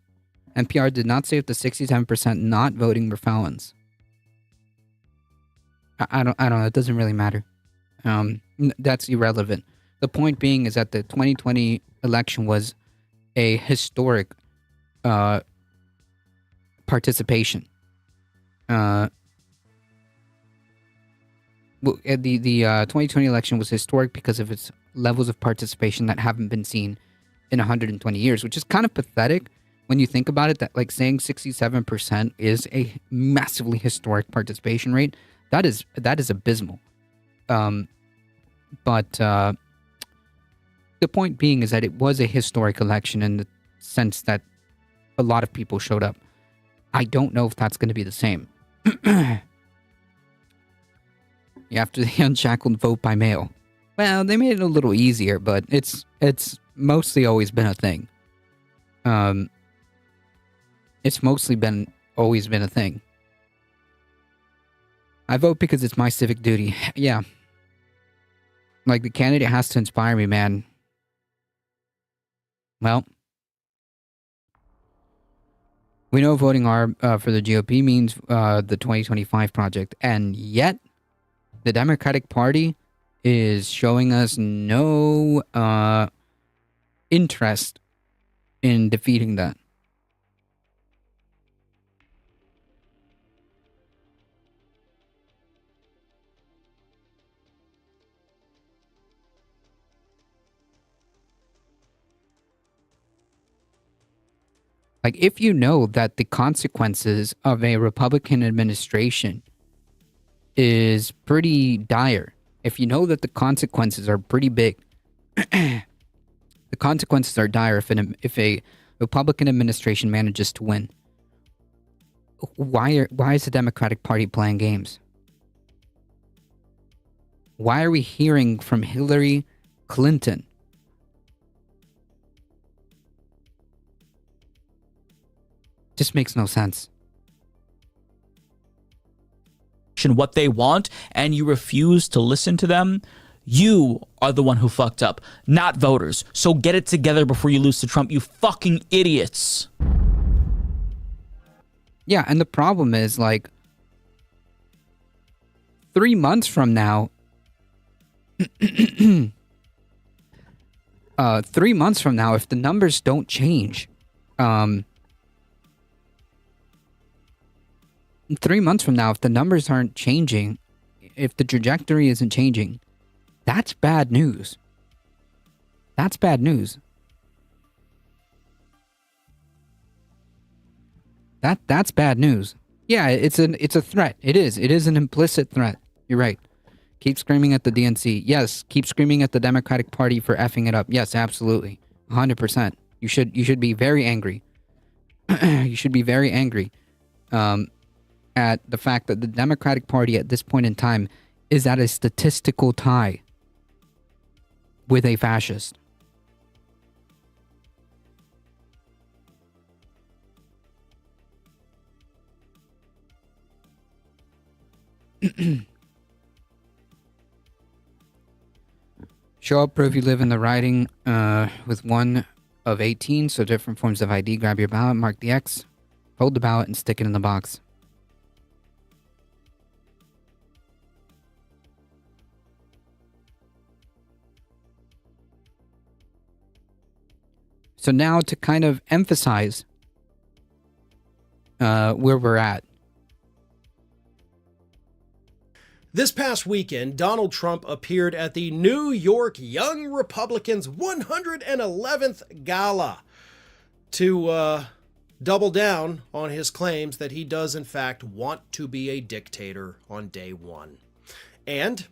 S2: NPR did not say if the 67% not voting were felons. I don't know. It doesn't really matter. That's irrelevant. The point being is that the 2020 election was a historic participation. The 2020 election was historic because of its levels of participation that haven't been seen in 120 years, which is kind of pathetic when you think about it, that like saying 67% is a massively historic participation rate. That is abysmal. But the point being is that it was a historic election in the sense that a lot of people showed up. I don't know if that's going to be the same. After the unshackled vote by mail. Well, they made it a little easier, but it's mostly always been a thing. It's mostly always been a thing. I vote because it's my civic duty. Yeah. Like, the candidate has to inspire me, man. Well, we know voting for the GOP means the 2025 project, and yet the Democratic Party is showing us no interest in defeating that. Like, if you know that the consequences of a Republican administration is pretty dire, if you know that the consequences are pretty big, the consequences are dire if a Republican administration manages to win. Why is the Democratic Party playing games? Why are we hearing from Hillary Clinton? Just makes no sense.
S4: What they want, and you refuse to listen to them, you are the one who fucked up, not voters. So get it together before you lose to Trump, you fucking idiots.
S2: Yeah, and the problem is, like, 3 months from now, 3 months from now, if the numbers don't change, 3 months from now, if the numbers aren't changing, if the trajectory isn't changing, that's bad news. That's bad news. That's bad news. Yeah, it's a threat. It is an implicit threat. You're right. Keep screaming at the DNC. Yes, keep screaming at the Democratic Party for effing it up. Yes, absolutely. 100%. You should be very angry. You should be very angry. At the fact that the Democratic Party at this point in time is at a statistical tie with a fascist. Show up, prove you live in the riding with one of 18, so different forms of ID. Grab your ballot, mark the X, hold the ballot, and stick it in the box. So now to kind of emphasize where we're at.
S7: This past weekend, Donald Trump appeared at the New York Young Republicans' 111th Gala to double down on his claims that he does in fact want to be a dictator on day one. And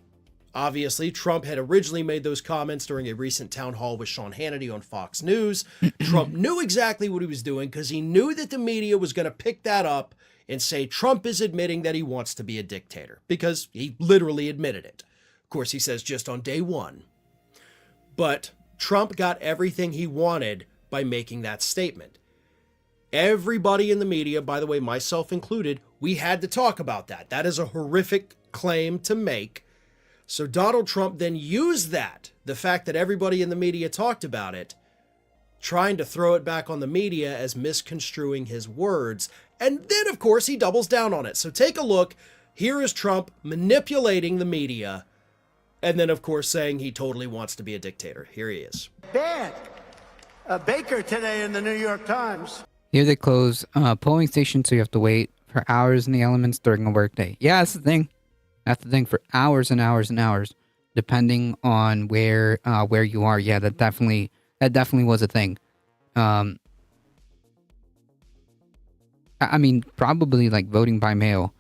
S7: obviously, Trump had originally made those comments during a recent town hall with Sean Hannity on Fox News. Trump knew exactly what he was doing because he knew that the media was going to pick that up and say Trump is admitting that he wants to be a dictator, because he literally admitted it. Of course, he says just on day one. But Trump got everything he wanted by making that statement. Everybody in the media, by the way, myself included, we had to talk about that. That is a horrific claim to make. So Donald Trump then used that, the fact that everybody in the media talked about it, trying to throw it back on the media as misconstruing his words. And then, of course, he doubles down on it. So take a look. Here is Trump manipulating the media. And then, of course, saying he totally wants to be a dictator. Here he is.
S8: Bad. Baker today in the New York Times.
S2: Here they close polling stations, so you have to wait for hours in the elements during a workday. Yeah, that's the thing. That's the thing, for hours and hours and hours, depending on where you are. Yeah, that definitely was a thing. I mean, probably like voting by mail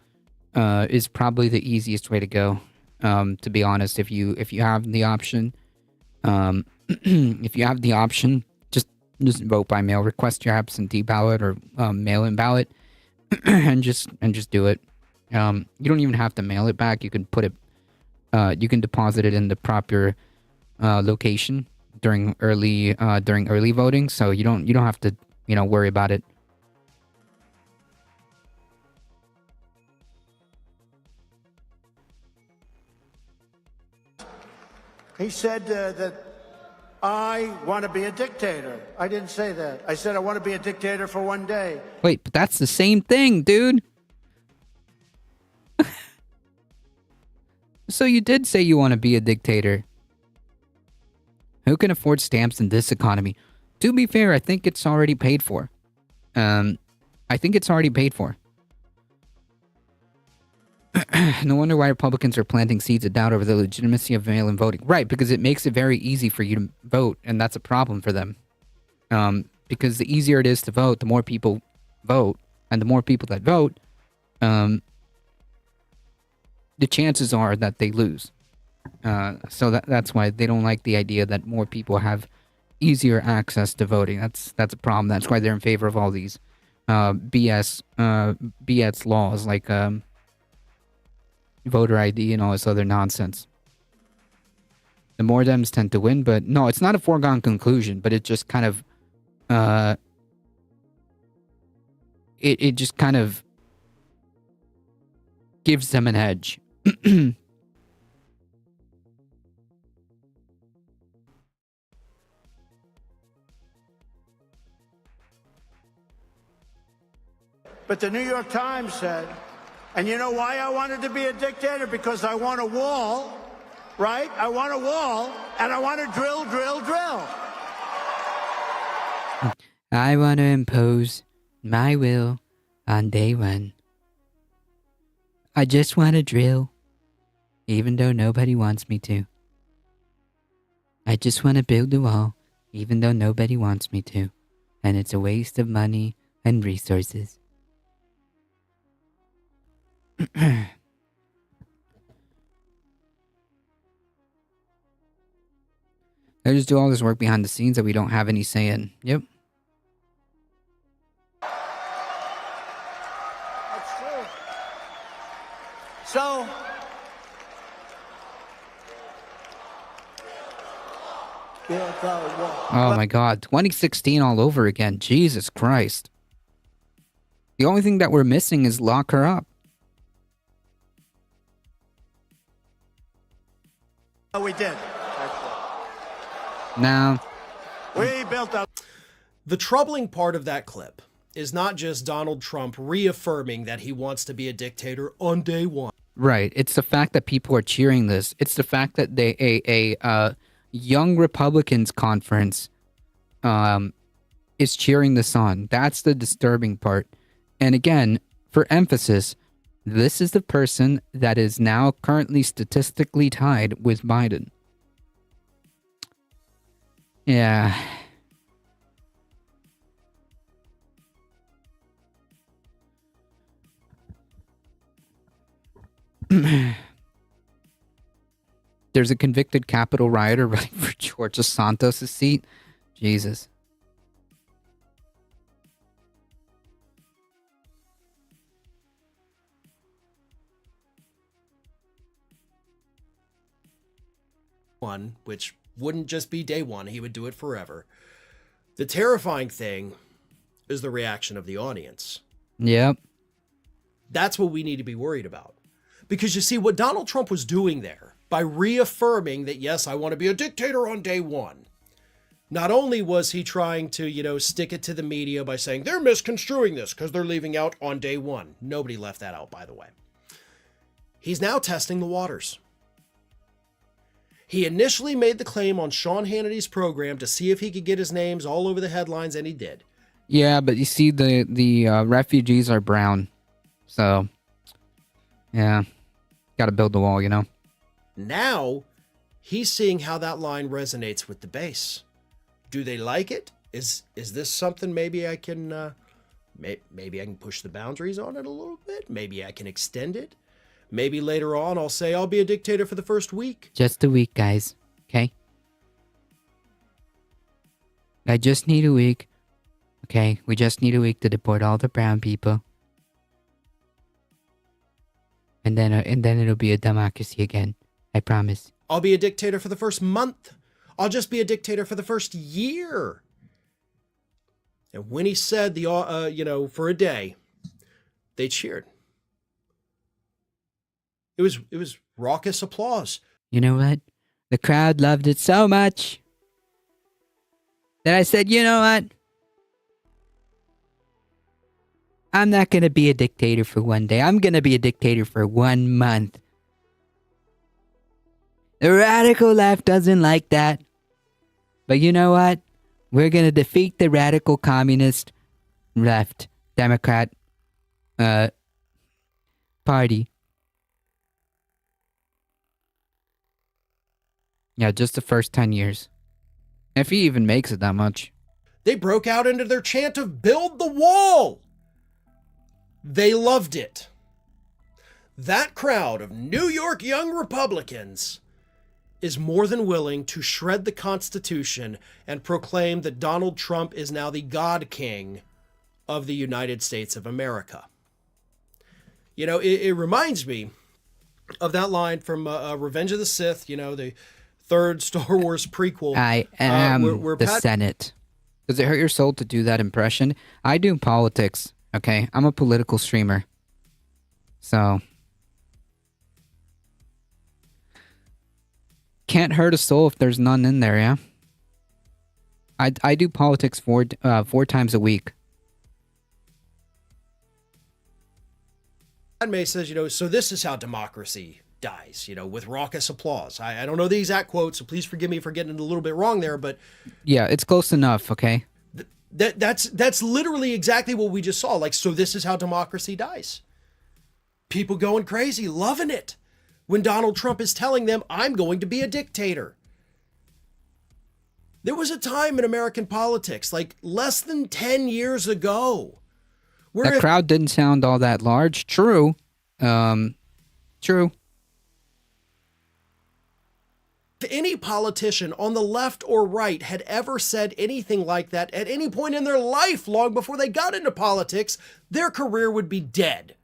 S2: is probably the easiest way to go. To be honest, if you have the option, just vote by mail. Request your absentee ballot or mail-in ballot. and just do it. You don't even have to mail it back. You can put it. You can deposit it in the proper location during early voting, so you don't have to worry about it.
S8: He said that I want to be a dictator. I didn't say that. I said I want to be a dictator for one day.
S2: Wait, but that's the same thing, dude. So you did say you want to be a dictator. Who can afford stamps in this economy? To be fair, I think it's already paid for. I think it's already paid for. No wonder why Republicans are planting seeds of doubt over the legitimacy of mail-in voting. Right, because it makes it very easy for you to vote, and that's a problem for them. Because the easier it is to vote, the more people vote, and the more people that vote, the chances are that they lose. So that's why they don't like the idea that more people have easier access to voting. That's a problem. That's why they're in favor of all these BS laws like voter ID and all this other nonsense. The more Dems tend to win, but no, it's not a foregone conclusion, but it just kind of it just kind of gives them an edge.
S8: But the New York Times said, and you know why I wanted to be a dictator? Because I want a wall, right? I want a wall, and I want to drill, drill, drill.
S2: I want to impose my will on day one. I just want to drill, even though nobody wants me to. I just want to build a wall, even though nobody wants me to. And it's a waste of money and resources. I just do all this work behind the scenes that we don't have any say in. Yep.
S8: That's true. So,
S2: Oh my god, 2016 all over again. Jesus Christ. The only thing that we're missing is lock her up.
S8: we did.
S2: Now,
S8: We built up.
S7: The troubling part of that clip is not just Donald Trump reaffirming that he wants to be a dictator on day one.
S2: right, it's the fact that people are cheering this. It's the fact that a young Republicans conference is cheering this on. That's the disturbing part. And again, for emphasis, this is the person that is now currently statistically tied with Biden. Yeah. There's a convicted Capitol rioter running for Georgia Santos' seat. Jesus.
S7: One, which wouldn't just be day one, he would do it forever. The terrifying thing is the reaction of the audience.
S2: Yep.
S7: That's what we need to be worried about. Because you see, what Donald Trump was doing there, by reaffirming that, yes, I want to be a dictator on day one, not only was he trying to, stick it to the media by saying they're misconstruing this because they're leaving out on day one. Nobody left that out, by the way. He's now testing the waters. He initially made the claim on Sean Hannity's program to see if he could get his names all over the headlines, and he did.
S2: Yeah, but you see, the refugees are brown. So, yeah. Got to build the wall,
S7: Now, he's seeing how that line resonates with the base. Do they like it? Is this something maybe I can maybe I can push the boundaries on it a little bit? Maybe I can extend it? Maybe later on I'll say I'll be a dictator for the first week.
S2: Just a week, guys. Okay? I just need a week. Okay? We just need a week to deport all the brown people. and then it'll be a democracy again. I promise.
S7: I'll be a dictator for the first month. I'll just be a dictator for the first year. And when he said for a day, they cheered. It was raucous applause.
S2: You know what? The crowd loved it so much that I said, you know what? I'm not going to be a dictator for one day. I'm going to be a dictator for 1 month. The radical left doesn't like that. But you know what? We're going to defeat the radical communist left Democrat party. Yeah, just the first 10 years. If he even makes it that much.
S7: They broke out into their chant of "Build the Wall." They loved it. That crowd of New York young Republicans is more than willing to shred the Constitution and proclaim that Donald Trump is now the God King of the United States of America. You know, it reminds me of that line from Revenge of the Sith, the third Star Wars prequel.
S2: I am
S7: where
S2: the Senate. Does it hurt your soul to do that impression? I do politics, okay? I'm a political streamer. So... can't hurt a soul if there's none in there, yeah? I do politics four times a week.
S7: May says, so this is how democracy dies, with raucous applause. I don't know the exact quote, so please forgive me for getting it a little bit wrong there, but...
S2: yeah, it's close enough, okay?
S7: That's literally exactly what we just saw. So this is how democracy dies. People going crazy, loving it. When Donald Trump is telling them, I'm going to be a dictator. There was a time in American politics, less than 10 years ago, where
S2: the crowd didn't sound all that large. True. True.
S7: If any politician on the left or right had ever said anything like that at any point in their life, long before they got into politics, their career would be dead.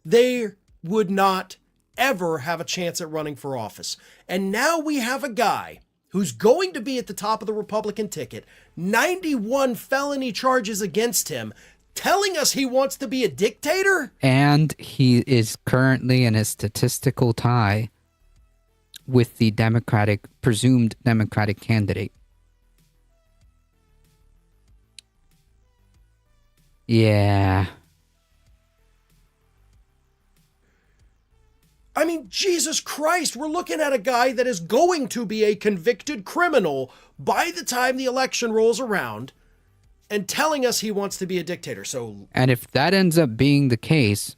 S7: They would not ever have a chance at running for office. And now we have a guy who's going to be at the top of the Republican ticket, 91 felony charges against him, telling us he wants to be a dictator?
S2: And he is currently in a statistical tie with the presumed Democratic candidate. Yeah.
S7: I mean, Jesus Christ, we're looking at a guy that is going to be a convicted criminal by the time the election rolls around and telling us he wants to be a dictator.
S2: And if that ends up being the case,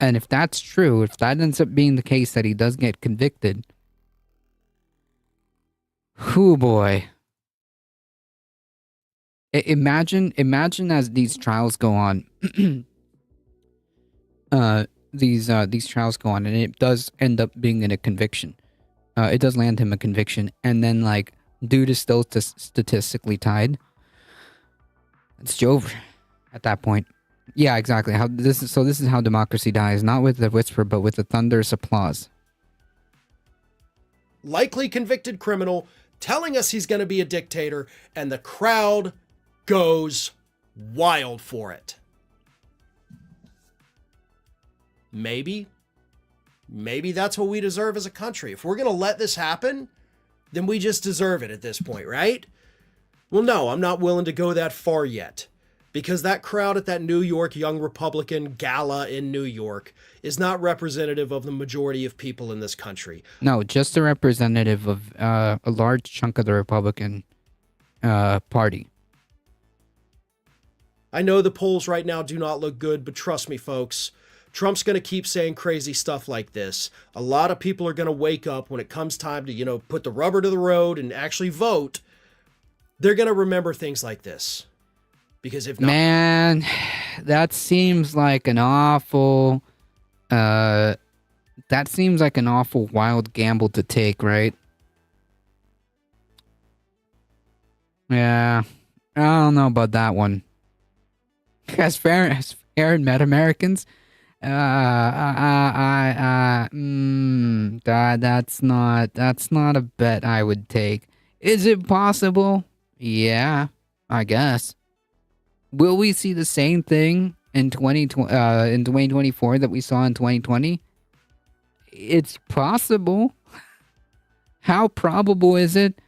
S2: and if that's true, if that ends up being the case that he does get convicted, whoo boy. Imagine as these trials go on, these trials go on, and it does end up being in a conviction. It does land him a conviction, and then dude is still statistically tied. It's over at that point. Yeah, exactly. This is how democracy dies, not with the whisper, but with the thunderous applause.
S7: Likely convicted criminal telling us he's going to be a dictator, and the crowd goes wild for it. Maybe that's what we deserve as a country. If we're going to let this happen, then we just deserve it at this point, right? Well, no, I'm not willing to go that far yet, because that crowd at that New York Young Republican gala in New York is not representative of the majority of people in this country.
S2: No, just a representative of a large chunk of the Republican Party.
S7: I know the polls right now do not look good, but trust me, folks, Trump's going to keep saying crazy stuff like this. A lot of people are going to wake up when it comes time to, put the rubber to the road and actually vote. They're going to remember things like this. Because if not...
S2: Man, that seems like an awful... that seems like an awful wild gamble to take, right? Yeah, I don't know about that one. Has Farron met Americans? That's not a bet I would take. Is it possible? Yeah, I guess. Will we see the same thing in 2024 that we saw in 2020? It's possible. How probable is it?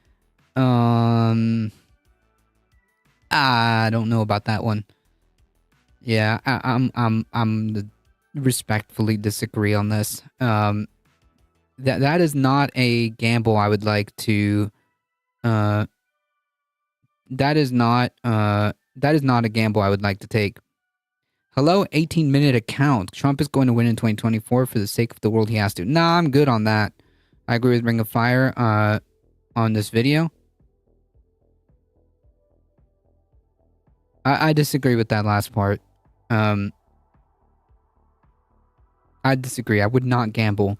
S2: I don't know about that one. Yeah, I'm respectfully disagree on this. That is not a gamble I would like to. That is not a gamble I would like to take. Hello, 18-minute account. Trump is going to win in 2024 for the sake of the world he has to. Nah, I'm good on that. I agree with Ring of Fire on this video. I disagree with that last part. I disagree. I would not gamble.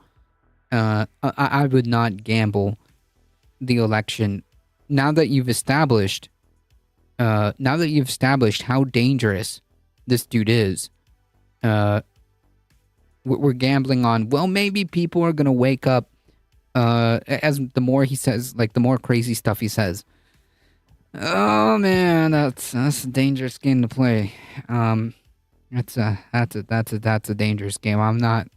S2: I would not gamble the election. Now that you've established how dangerous this dude is, we're gambling on, well, maybe people are gonna wake up. As the more he says, like the more crazy stuff he says. Oh man, that's a dangerous game to play. That's a dangerous game. I'm not.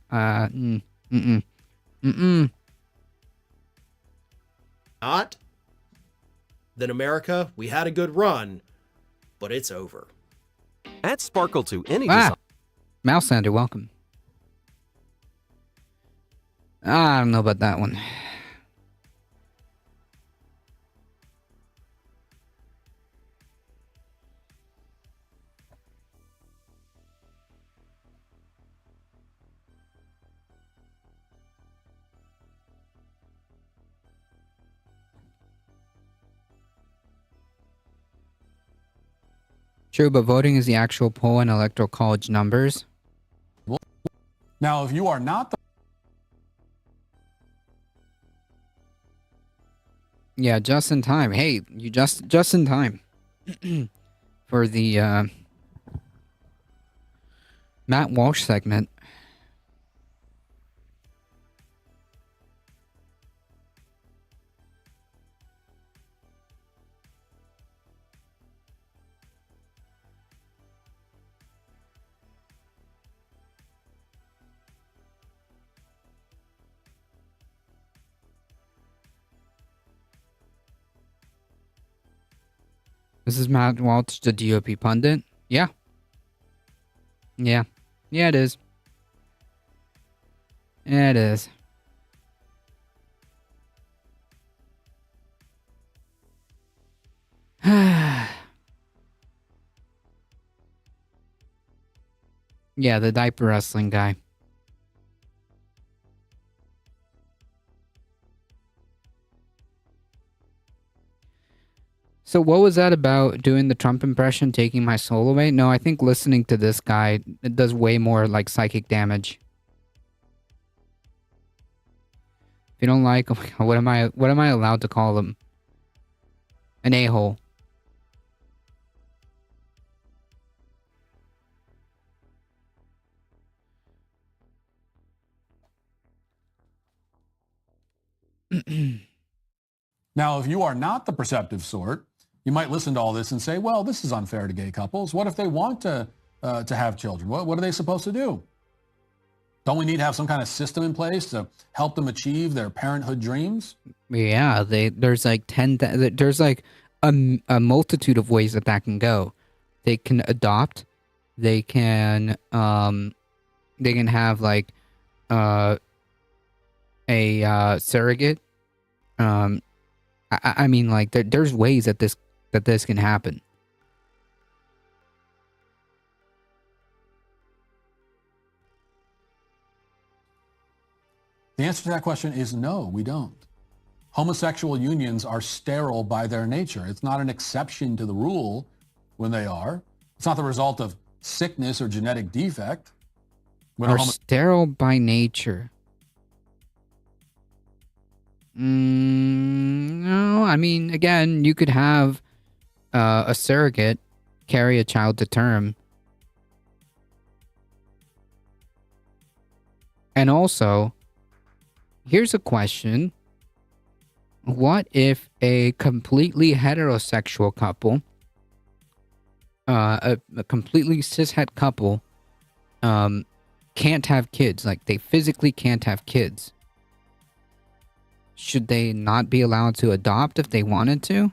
S7: Not. Then America, we had a good run, but it's over.
S9: Add sparkle to any
S2: design. Mouse Sander, welcome. I don't know about that one. True, but voting is the actual poll and electoral college numbers.
S10: Now, if you are not the...
S2: Yeah, just in time. Hey, you just in time for the Matt Walsh segment. This is Matt Walsh, the GOP pundit. Yeah. Yeah. Yeah, it is. Yeah, it is. Yeah, the diaper wrestling guy. So what was that about, doing the Trump impression, taking my soul away? No, I think listening to this guy, it does way more like psychic damage. If you don't like, oh my God, what am I allowed to call him? An a-hole.
S10: Now, if you are not the perceptive sort, you might listen to all this and say, well, this is unfair to gay couples. What if they want to have children? What are they supposed to do? Don't we need to have some kind of system in place to help them achieve their parenthood dreams?
S2: Yeah, there's like there's like a multitude of ways that can go. They can adopt. They can have like a surrogate. I mean, like there's ways that this can happen.
S10: The answer to that question is no, we don't. Homosexual unions are sterile by their nature. It's not an exception to the rule when they are. It's not the result of sickness or genetic defect.
S2: Are sterile by nature. No, I mean, again, you could have a surrogate carry a child to term. And also, here's a question. What if a completely heterosexual couple, a completely cishet couple, can't have kids? Like, they physically can't have kids. Should they not be allowed to adopt if they wanted to?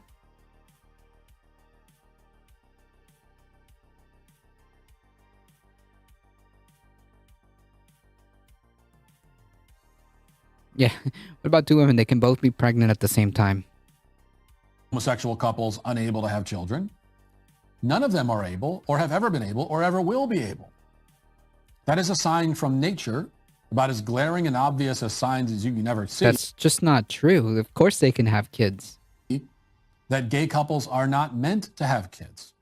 S2: Yeah. What about two women? They can both be pregnant at the same time.
S10: Homosexual couples unable to have children. None of them are able, or have ever been able, or ever will be able. That is a sign from nature, about as glaring and obvious as signs as you can ever see.
S2: That's just not true. Of course they can have kids.
S10: That gay couples are not meant to have kids.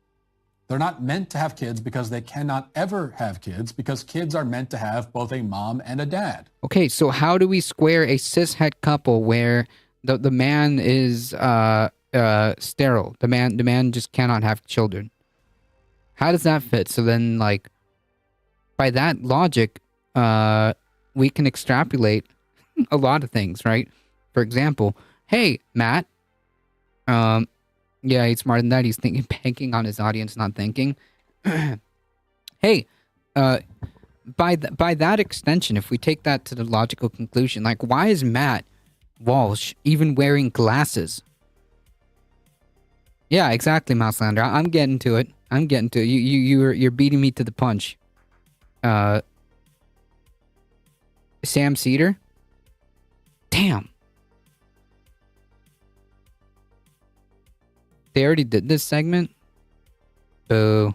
S10: They're not meant to have kids because they cannot ever have kids, because kids are meant to have both a mom and a dad.
S2: Okay, so how do we square a cishet couple where the man is sterile? The man just cannot have children. How does that fit? So then, like, by that logic, we can extrapolate a lot of things, right? For example, hey, Matt. Yeah, he's smarter than that. He's banking on his audience not thinking. Hey, by that extension, if we take that to the logical conclusion, like, why is Matt Walsh even wearing glasses? Yeah, exactly, Mouselander. I'm getting to it. You're beating me to the punch. Sam Cedar? Damn. They already did this segment? Boo.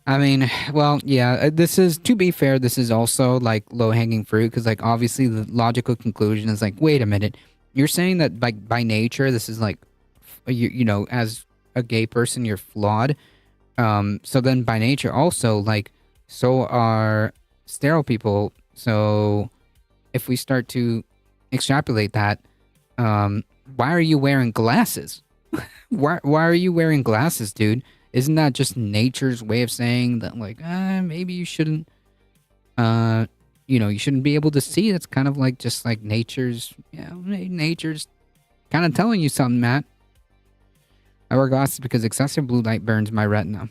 S2: I mean, well, yeah, this is, to be fair, this is also, like, low-hanging fruit, because, like, obviously the logical conclusion is, like, wait a minute, you're saying that, like, by nature, this is, like, you know, as a gay person, you're flawed, so then by nature also, like, so are sterile people, so if we start to extrapolate that, why are you wearing glasses? Why are you wearing glasses, dude? Isn't that just nature's way of saying that, like, maybe you shouldn't, you shouldn't be able to see? That's kind of like just like nature's kind of telling you something, Matt. I wear glasses because excessive blue light burns my retina.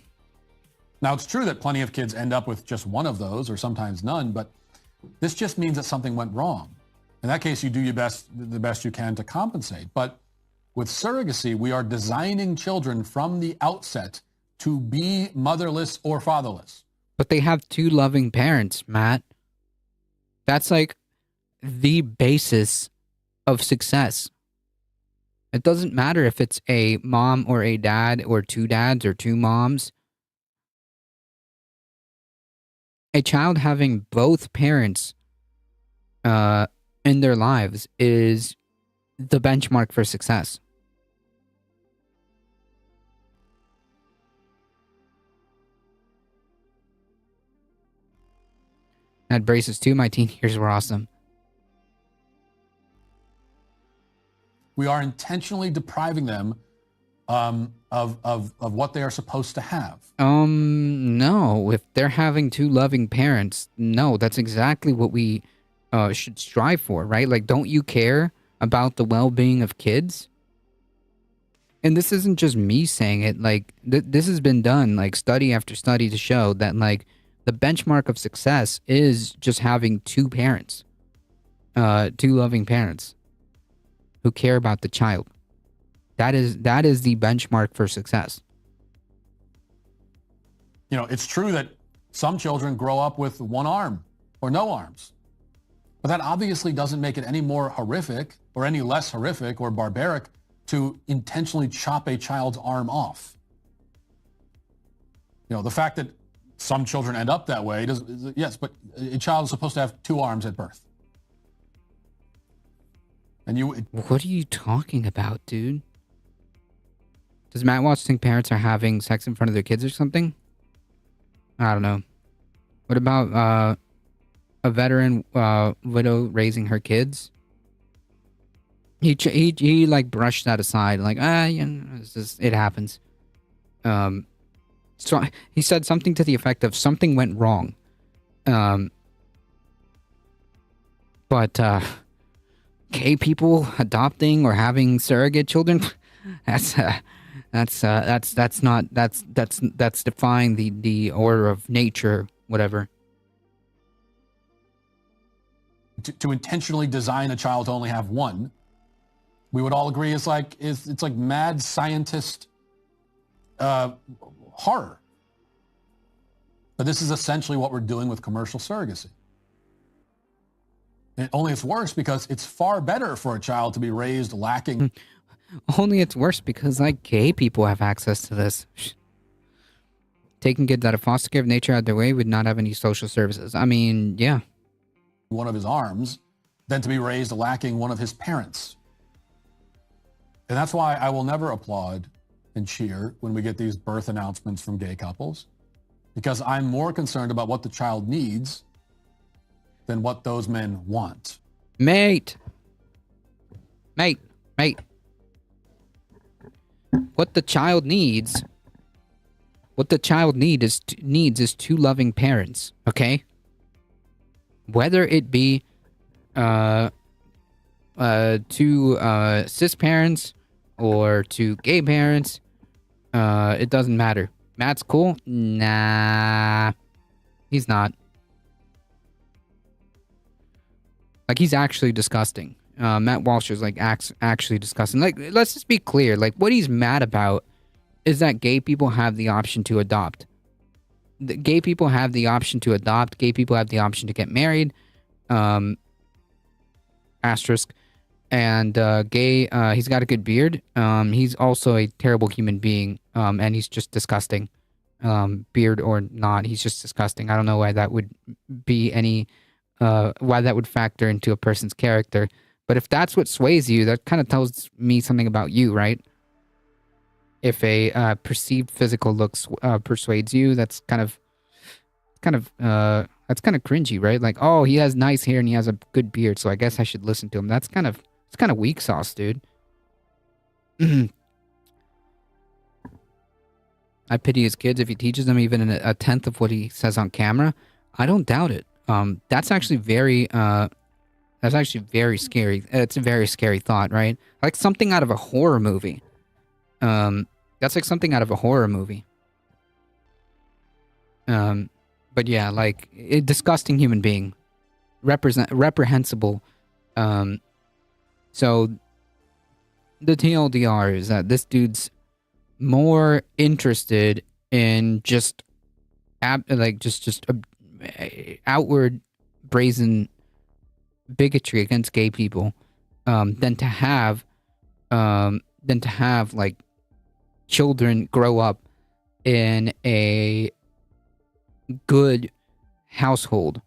S10: Now, it's true that plenty of kids end up with just one of those, or sometimes none, but this just means that something went wrong. In that case, you do the best you can to compensate. But with surrogacy, we are designing children from the outset to be motherless or fatherless.
S2: But they have two loving parents, Matt. That's like the basis of success. It doesn't matter if it's a mom or a dad or two dads or two moms. A child having both parents in their lives is the benchmark for success. I had braces too. My teen years were awesome.
S10: We are intentionally depriving them of what they are supposed to have.
S2: No. If they're having two loving parents, no, that's exactly what we should strive for, right? Like, don't you care about the well-being of kids? And this isn't just me saying it. Like, this has been done, like, study after study to show that, like, the benchmark of success is just having two parents, two loving parents who care about the child. That is the benchmark for success.
S10: You know, it's true that some children grow up with one arm or no arms. But that obviously doesn't make it any more horrific or any less horrific or barbaric to intentionally chop a child's arm off. You know, the fact that some children end up that way, yes, but a child is supposed to have two arms at birth. And
S2: what are you talking about, dude? Does Matt Walsh think parents are having sex in front of their kids or something? I don't know. What about a veteran widow raising her kids? He like brushed that aside, like, it happens. So he said something to the effect of something went wrong. But gay people adopting or having surrogate children, that's defying the order of nature, whatever.
S10: To intentionally design a child to only have one, we would all agree it's like mad scientist horror. But this is essentially what we're doing with commercial surrogacy. And only it's worse because it's far better for a child to be raised lacking.
S2: Only it's worse because like gay people have access to this. Taking kids out of foster care of nature out of their way would not have any social services. I mean, yeah.
S10: One of his arms than to be raised lacking one of his parents. And that's why I will never applaud and cheer when we get these birth announcements from gay couples, because I'm more concerned about what the child needs than what those men want.
S2: Mate. What the child needs is two loving parents, okay? Whether it be two cis parents or two gay parents, it doesn't matter. Matt's cool? Nah. He's not. Like, he's actually disgusting. Matt Walsh is, like, actually disgusting. Like, let's just be clear. Like, what he's mad about is that gay people have the option to adopt. Gay people have the option to adopt. Gay people have the option to get married. Asterisk. And he's got a good beard. He's also a terrible human being. And he's just disgusting. Beard or not, he's just disgusting. I don't know why that would be any... why that would factor into a person's character. But if that's what sways you, that kind of tells me something about you, right? If a perceived physical looks persuades you, that's kind of cringy, right? Like, oh, he has nice hair and he has a good beard, so I guess I should listen to him. It's kind of weak sauce, dude. I pity his kids if he teaches them even a tenth of what he says on camera. I don't doubt it. That's actually very scary. It's a very scary thought, right? Like something out of a horror movie. That's like something out of a horror movie. But yeah, like a disgusting human being, reprehensible. So the TLDR is that this dude's more interested in just outward brazen bigotry against gay people than to have like children grow up in a good household.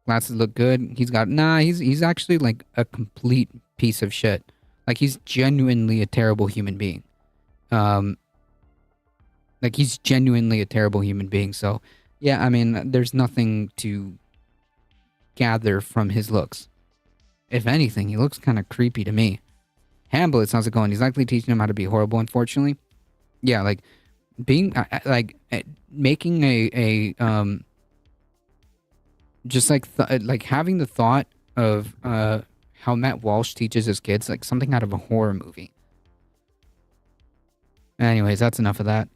S2: Glasses look good. He's actually like a complete piece of shit. Like he's genuinely a terrible human being. So yeah, I mean, there's nothing to gather from his looks. If anything, he looks kind of creepy to me. Hamblitz, how's it going? He's likely teaching him how to be horrible, unfortunately. Yeah, like being making a just like having the thought of how Matt Walsh teaches his kids, like something out of a horror movie. Anyways, that's enough of that.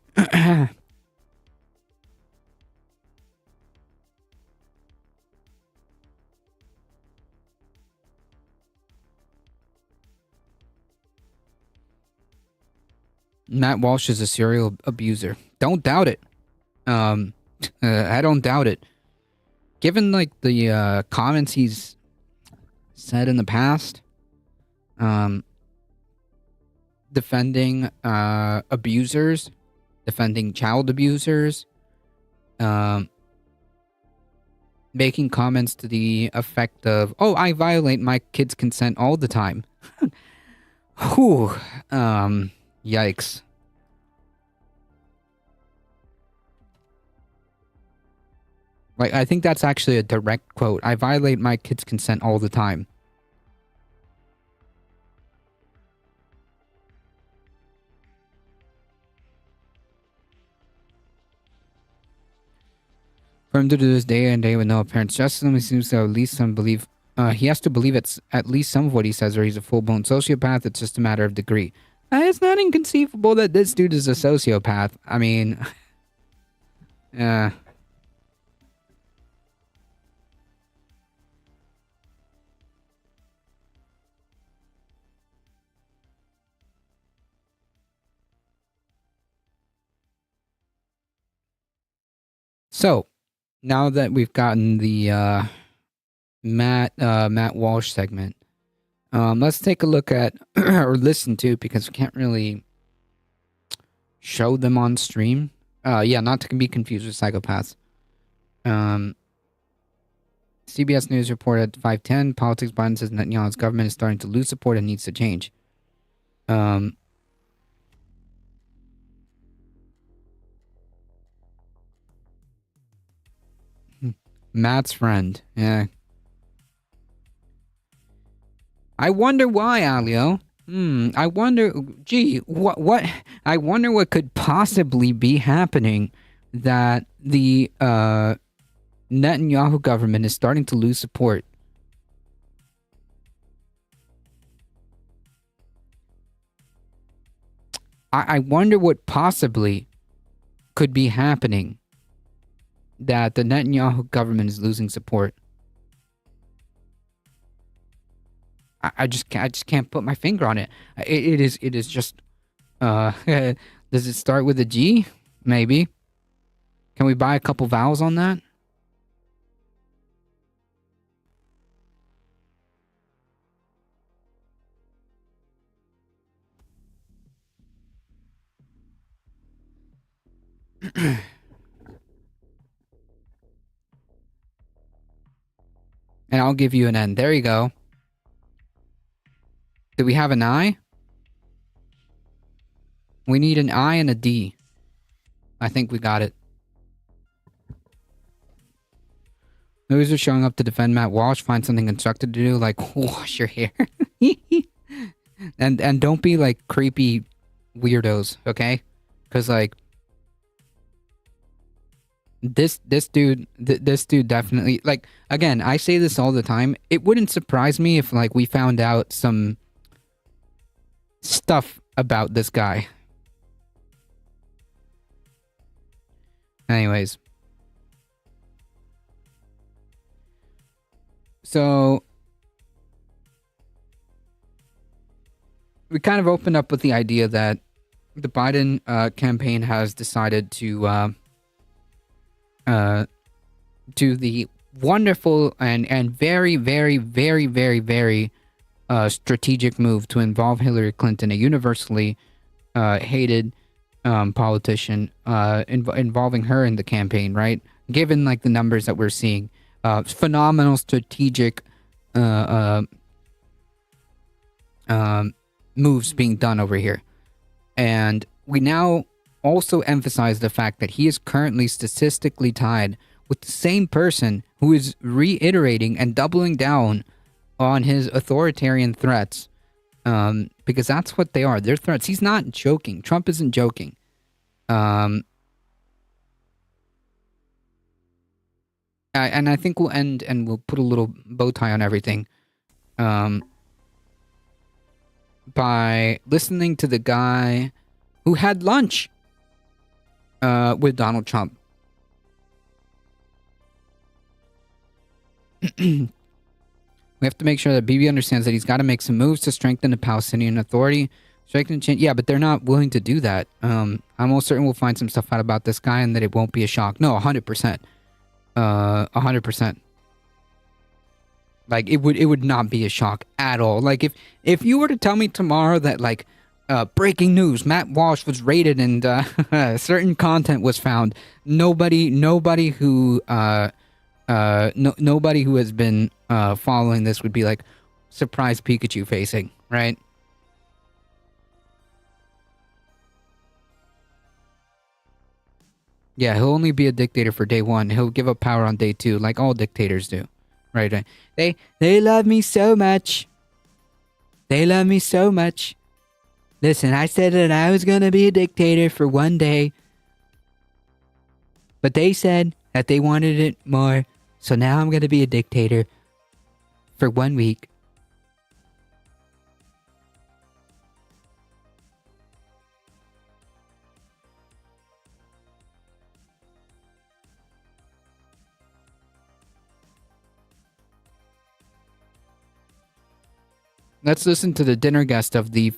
S2: Matt Walsh is a serial abuser. Don't doubt it. I don't doubt it. Given like the comments he's said in the past, defending abusers, defending child abusers, making comments to the effect of, "Oh, I violate my kids' consent all the time." Whew. Yikes. Like, I think that's actually a direct quote. I violate my kids' consent all the time. For him to do this day and day with no apparent justice, he seems to at least some believe. He has to believe it's at least some of what he says, or he's a full-blown sociopath. It's just a matter of degree. It's not inconceivable that this dude is a sociopath. I mean, So, now that we've gotten the Matt Walsh segment, let's take a look at or listen to, because we can't really show them on stream. Yeah, not to be confused with psychopaths. CBS News reported at 5:10, politics. Biden says Netanyahu's government is starting to lose support and needs to change. Matt's friend. Yeah. I wonder why, Alio. I wonder, what I wonder what could possibly be happening that the Netanyahu government is starting to lose support. I wonder what possibly could be happening that the Netanyahu government is losing support. I just can't put my finger on it. It is just does it start with a G? Maybe. Can we buy a couple vowels on that? And I'll give you an N. There you go. Do we have an I? We need an I and a D. I think we got it. Those are showing up to defend Matt Walsh. Find something constructive to do, like wash your hair. and don't be like creepy weirdos, okay? Because like this dude definitely, like, again, I say this all the time. It wouldn't surprise me if like we found out some stuff about this guy. Anyways. So we kind of opened up with the idea that the Biden campaign has decided to do the wonderful and very, very, very, very, very strategic move to involve Hillary Clinton, a universally hated politician, involving her in the campaign, right? Given like the numbers that we're seeing, phenomenal strategic moves being done over here. And we now also emphasize the fact that he is currently statistically tied with the same person who is reiterating and doubling down on his authoritarian threats, because that's what they are. They're threats. He's not joking. Trump isn't joking. And I think we'll end and we'll put a little bow tie on everything by listening to the guy who had lunch with Donald Trump. We have to make sure that Bibi understands that he's got to make some moves to strengthen the Palestinian Authority. Yeah, but they're not willing to do that. I'm almost certain we'll find some stuff out about this guy and that it won't be a shock. No, 100%. 100%. Like, it would not be a shock at all. Like, if you were to tell me tomorrow that, like, breaking news, Matt Walsh was raided and certain content was found, nobody who nobody who has been following this would be like, surprise Pikachu facing, right? Yeah, he'll only be a dictator for day one. He'll give up power on day two, like all dictators do. Right? They love me so much. They love me so much. Listen, I said that I was gonna be a dictator for one day. But they said that they wanted it more. So now I'm going to be a dictator for 1 week. Let's listen to the dinner guest of the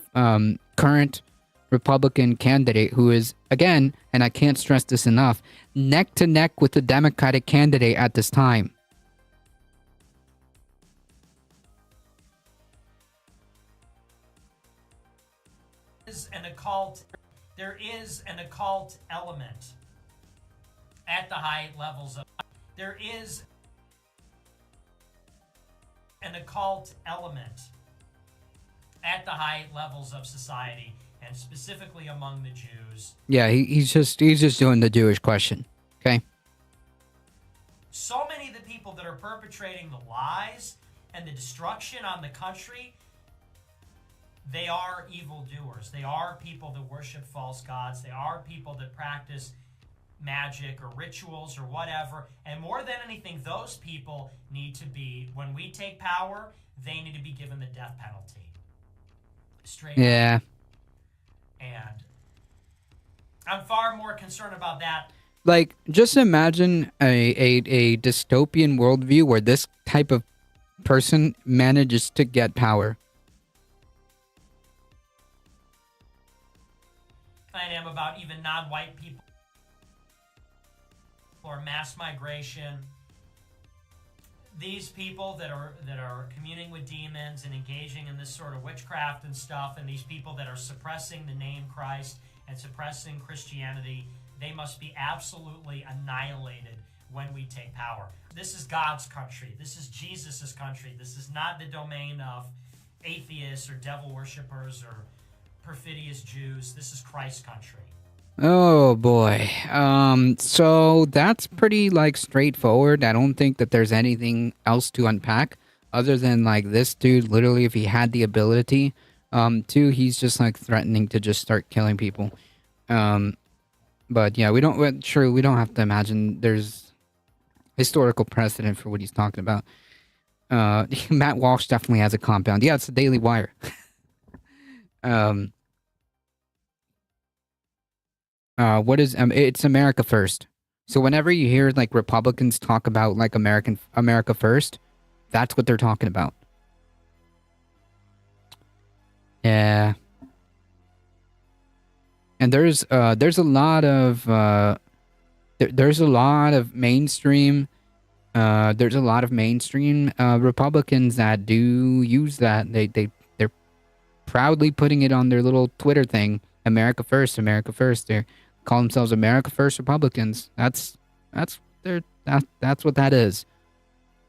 S2: current Republican candidate, who is, again, and I can't stress this enough, neck to neck with the Democratic candidate at this time.
S11: There is an occult element at the high levels of. There is an occult element at the high levels of society, and specifically among the Jews.
S2: Yeah, he's just doing the Jewish question. Okay.
S11: So many of the people that are perpetrating the lies and the destruction on the country, they are evildoers. They are people that worship false gods. They are people that practice magic or rituals or whatever. And more than anything, those people need to be, when we take power, they need to be given the death penalty. Straight
S2: Yeah.
S11: up. And I'm far more concerned about that.
S2: Like, just imagine a dystopian worldview where this type of person manages to get power.
S11: I am about even non-white people or mass migration. These people that are communing with demons and engaging in this sort of witchcraft and stuff, and these people that are suppressing the name Christ and suppressing Christianity, they must be absolutely annihilated when we take power. This is God's country. This is Jesus' country. This is not the domain of atheists or devil worshippers or perfidious Jews. This is Christ's country.
S2: Oh boy. So that's pretty like straightforward. I don't think that there's anything else to unpack other than like this dude, literally, if he had the ability to, he's just like threatening to just start killing people. But yeah, we don't have to imagine there's historical precedent for what he's talking about. Matt Walsh definitely has a compound. Yeah, it's the Daily Wire. What is it's America First. So whenever you hear like Republicans talk about like America First, that's what they're talking about. Yeah. And there's a lot of mainstream Republicans that do use that. They're proudly putting it on their little Twitter thing. America First, America First. They call themselves America First Republicans. That's what that is.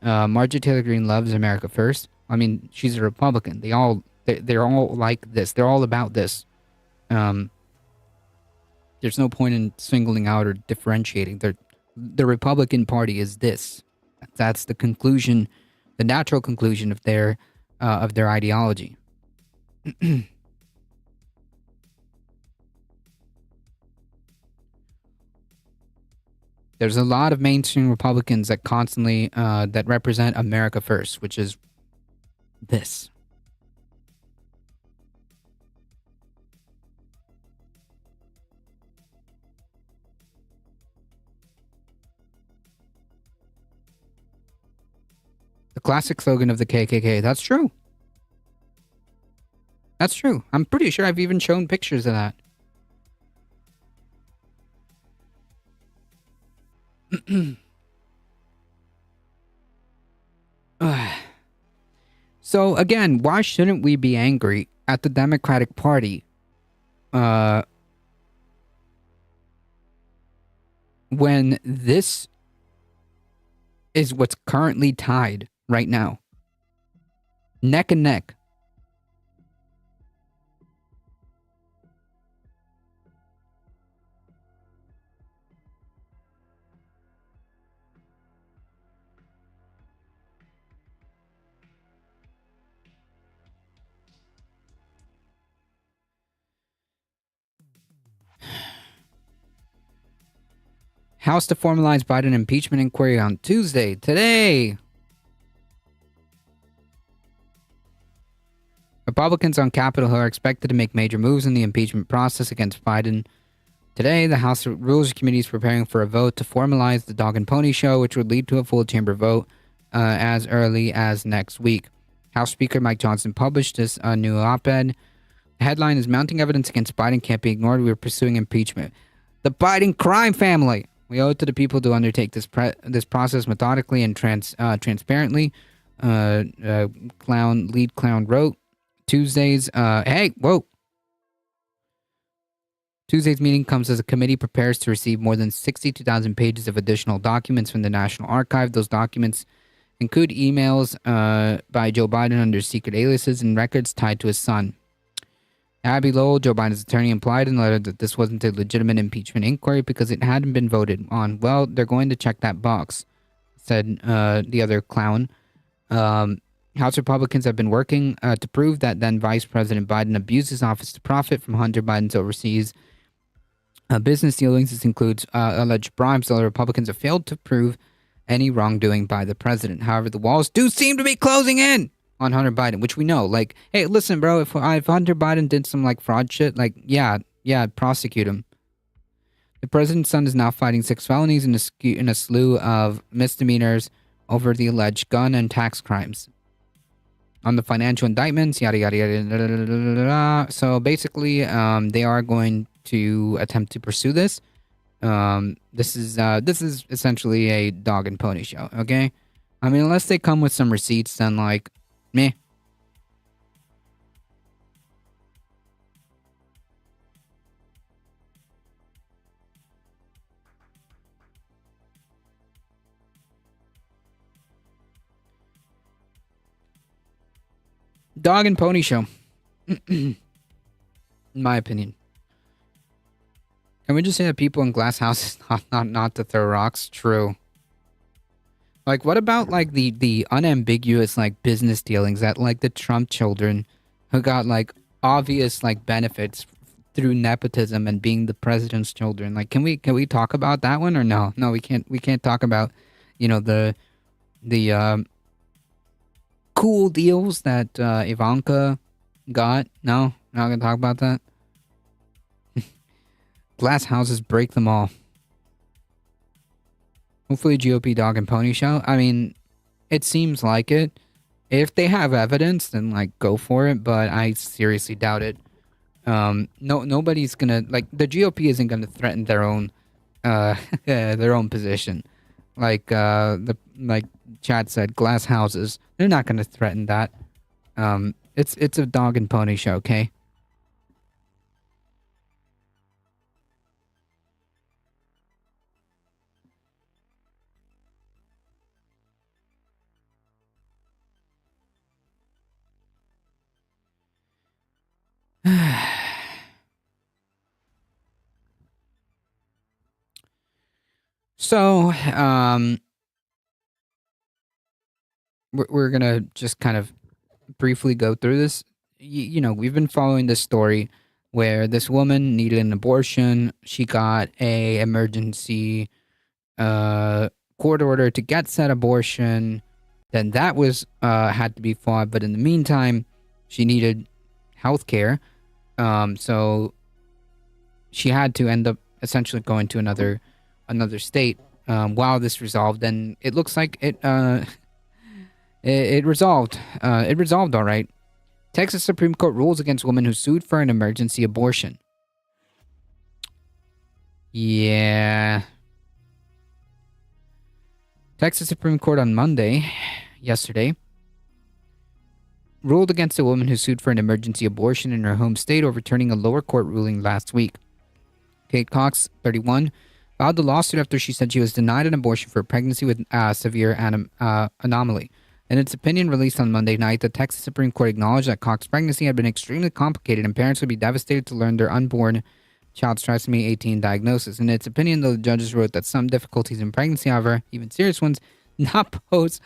S2: Marjorie Taylor Greene loves America First. I mean, she's a Republican. They're all like this. They're all about this. There's no point in singling out or differentiating. The Republican Party is this. That's the conclusion, the natural conclusion of their ideology. There's a lot of mainstream Republicans that constantly that represent America First, which is this. The classic slogan of the KKK. That's true. That's true. I'm pretty sure I've even shown pictures of that. So again, why shouldn't we be angry at the Democratic Party when this is what's currently tied right now? Neck and neck. House to formalize Biden impeachment inquiry on Tuesday. Today. Republicans on Capitol Hill are expected to make major moves in the impeachment process against Biden. Today, the House Rules Committee is preparing for a vote to formalize the dog and pony show, which would lead to a full chamber vote as early as next week. House Speaker Mike Johnson published this new op-ed. The headline is "Mounting Evidence Against Biden Can't Be Ignored. We are Pursuing Impeachment." The Biden crime family. We owe it to the people to undertake this process methodically and transparently. Lead clown wrote. Tuesday's Tuesday's meeting comes as a committee prepares to receive more than 62,000 pages of additional documents from the National Archive. Those documents include emails by Joe Biden under secret aliases and records tied to his son. Abby Lowell, Joe Biden's attorney, implied in the letter that this wasn't a legitimate impeachment inquiry because it hadn't been voted on. Well, they're going to check that box, said the other clown. House Republicans have been working to prove that then Vice President Biden abused his office to profit from Hunter Biden's overseas business dealings. This includes alleged bribes, although Republicans have failed to prove any wrongdoing by the president. However, the walls do seem to be closing in on Hunter Biden, which we know. Like, hey, listen, bro, if Hunter Biden did some like fraud shit, like, yeah, prosecute him. The president's son is now fighting 6 felonies in a slew of misdemeanors over the alleged gun and tax crimes. On the financial indictments, yada yada yada. Da, da, da, da, da, da. So basically, they are going to attempt to pursue this. This is essentially a dog and pony show. Okay, I mean, unless they come with some receipts, then like, meh. Dog and pony show. In my opinion. Can we just say that people in glass houses not to throw rocks? True. Like, what about like the unambiguous like business dealings that like the Trump children who got like obvious like benefits through nepotism and being the president's children? Like, can we talk about that one or no? No, we can't talk about, you know, the cool deals that Ivanka got. No, not gonna talk about that. Glass houses, break them all. Hopefully GOP dog and pony show. I mean, it seems like it. If they have evidence, then like go for it, but I seriously doubt it. Nobody's gonna, like, the GOP isn't gonna threaten their own position. Like Chad said, glass houses. They're not gonna threaten that. It's a dog and pony show, okay? So, we're gonna just kind of briefly go through this. You know, we've been following this story where this woman needed an abortion. She got a emergency court order to get said abortion. Then that was had to be fought, but in the meantime, she needed health care. So she had to end up essentially going to another state while this resolved, and it looks like it resolved. It resolved all right. Texas Supreme Court rules against woman who sued for an emergency abortion. Yeah. Texas Supreme Court on yesterday, ruled against a woman who sued for an emergency abortion in her home state, overturning a lower court ruling last week. Kate Cox, 31, filed the lawsuit after she said she was denied an abortion for a pregnancy with a severe anomaly. In its opinion released on Monday night, the Texas Supreme Court acknowledged that Cox's pregnancy had been extremely complicated and parents would be devastated to learn their unborn child's trisomy 18 diagnosis. In its opinion, though, the judges wrote that some difficulties in pregnancy, however, even serious ones, not pose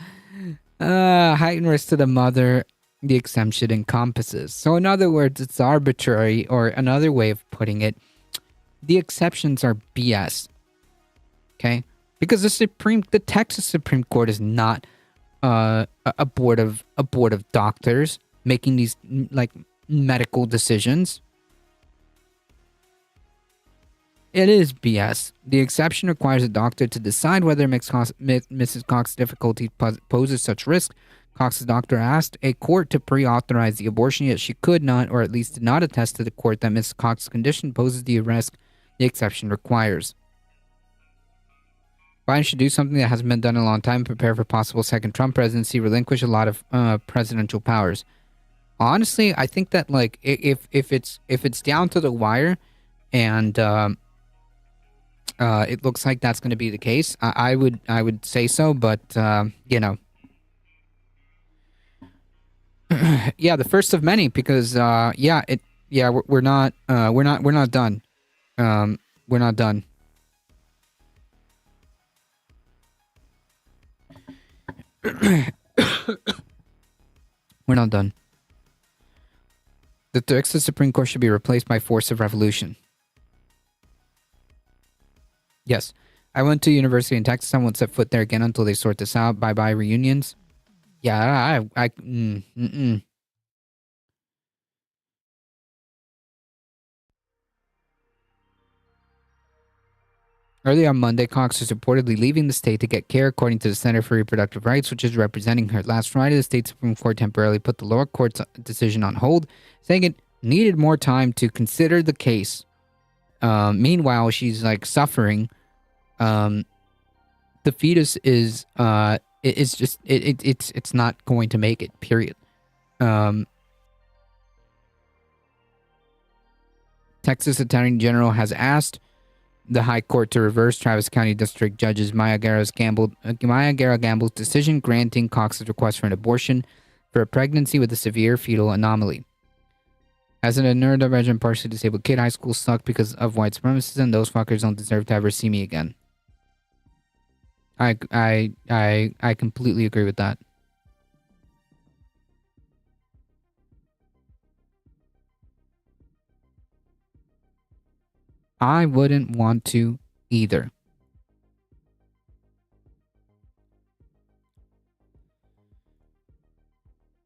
S2: heightened risk to the mother the exemption encompasses. So in other words, it's arbitrary, or another way of putting it, the exceptions are BS. Okay, because the Texas Supreme Court is not a board of doctors making these like medical decisions. It is BS. The exception requires a doctor to decide whether Mrs. Cox's difficulty poses such risk. Cox's doctor asked a court to pre-authorize the abortion, yet she could not, or at least did not attest to the court that Mrs. Cox's condition poses the risk the exception requires. Biden should do something that hasn't been done in a long time: prepare for possible second Trump presidency, relinquish a lot of presidential powers. Honestly, I think that like if it's down to the wire, and it looks like that's going to be the case, I would say so, but you know, yeah, the first of many, because we're not done. We're not done. We're not done. The Texas Supreme Court should be replaced by force of revolution. Yes. I went to university in Texas. I won't set foot there again until they sort this out. Bye-bye reunions. Yeah, Early on Monday, Cox is reportedly leaving the state to get care, according to the Center for Reproductive Rights, which is representing her. Last Friday, the state Supreme Court temporarily put the lower court's decision on hold, saying it needed more time to consider the case. Meanwhile, she's like suffering. The fetus is it's not going to make it. Period. Texas Attorney General has asked the High Court to reverse Travis County District Judges Maya Guerra Gamble's decision granting Cox's request for an abortion for a pregnancy with a severe fetal anomaly. As an neurodivergent, partially disabled kid, high school sucked because of white supremacists, and those fuckers don't deserve to ever see me again. I completely agree with that. I wouldn't want to either.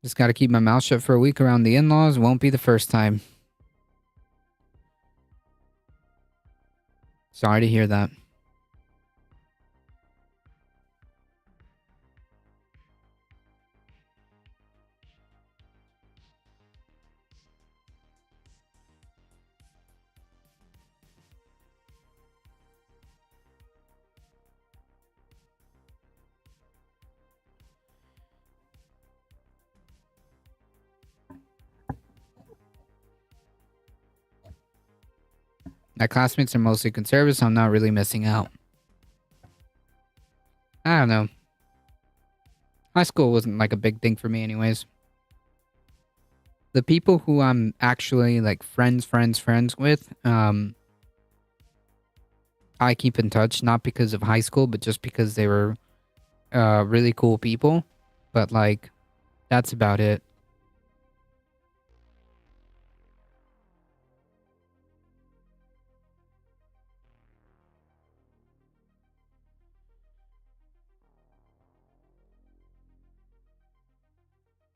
S2: Just gotta keep my mouth shut for a week around the in-laws. Won't be the first time. Sorry to hear that. My classmates are mostly conservative, so I'm not really missing out. I don't know. High school wasn't like a big thing for me anyways. The people who I'm actually like friends with, I keep in touch, not because of high school, but just because they were really cool people. But like, that's about it.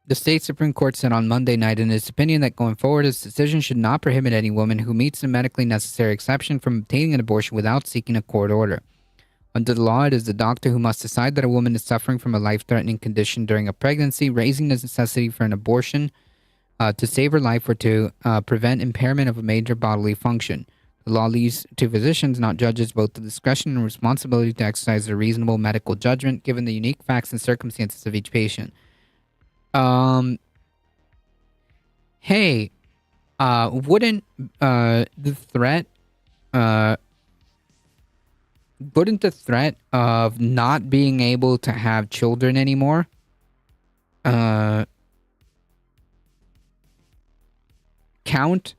S2: The state Supreme Court said on Monday night in its opinion that going forward, its decision should not prohibit any woman who meets the medically necessary exception from obtaining an abortion without seeking a court order. Under the law, it is the doctor who must decide that a woman is suffering from a life-threatening condition during a pregnancy, raising the necessity for an abortion to save her life or to prevent impairment of a major bodily function. The law leaves to physicians, not judges, both the discretion and responsibility to exercise a reasonable medical judgment given the unique facts and circumstances of each patient. Hey, wouldn't the threat of not being able to have children anymore count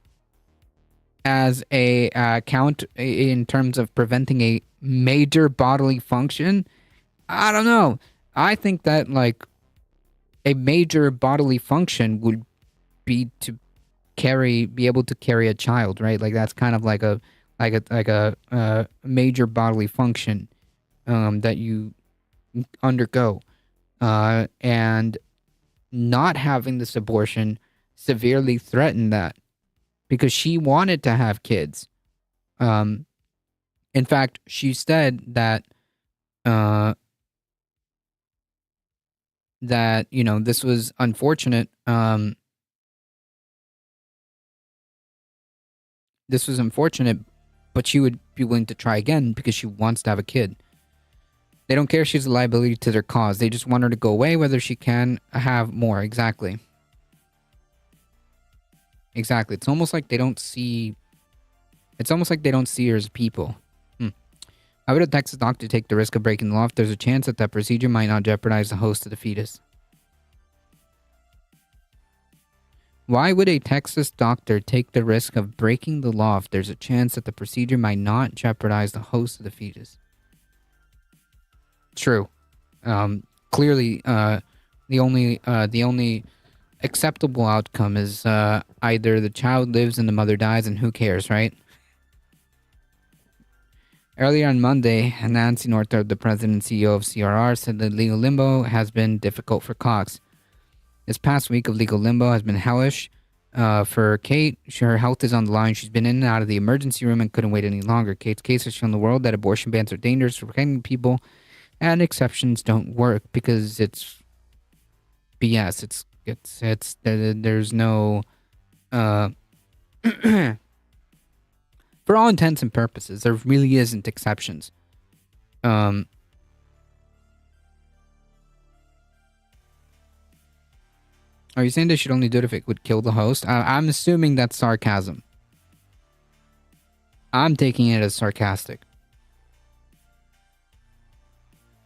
S2: as a count in terms of preventing a major bodily function? I don't know. I think that like a major bodily function would be to be able to carry a child, right? Like that's kind of like a major bodily function. that you undergo, and not having this abortion severely threatened that because she wanted to have kids. In fact, she said that this was unfortunate. This was unfortunate, but she would be willing to try again because she wants to have a kid. They don't care if she's a liability to their cause. They just want her to go away, whether she can have more. Exactly. Exactly. It's almost like they don't see. It's almost like they don't see her as people. Why would a Texas doctor take the risk of breaking the law if there's a chance that that procedure might not jeopardize the host of the fetus? Why would a Texas doctor take the risk of breaking the law if there's a chance that the procedure might not jeopardize the host of the fetus? True. Clearly, the only acceptable outcome is either the child lives and the mother dies, and who cares, right? Earlier on Monday, Nancy Northup, the president and CEO of CRR, said that legal limbo has been difficult for Cox. This past week of legal limbo has been hellish for Kate. Her health is on the line. She's been in and out of the emergency room and couldn't wait any longer. Kate's case has shown the world that abortion bans are dangerous for pregnant people, and exceptions don't work because it's BS. There's no for all intents and purposes, there really isn't exceptions. Are you saying they should only do it if it would kill the host? I'm assuming that's sarcasm. I'm taking it as sarcastic.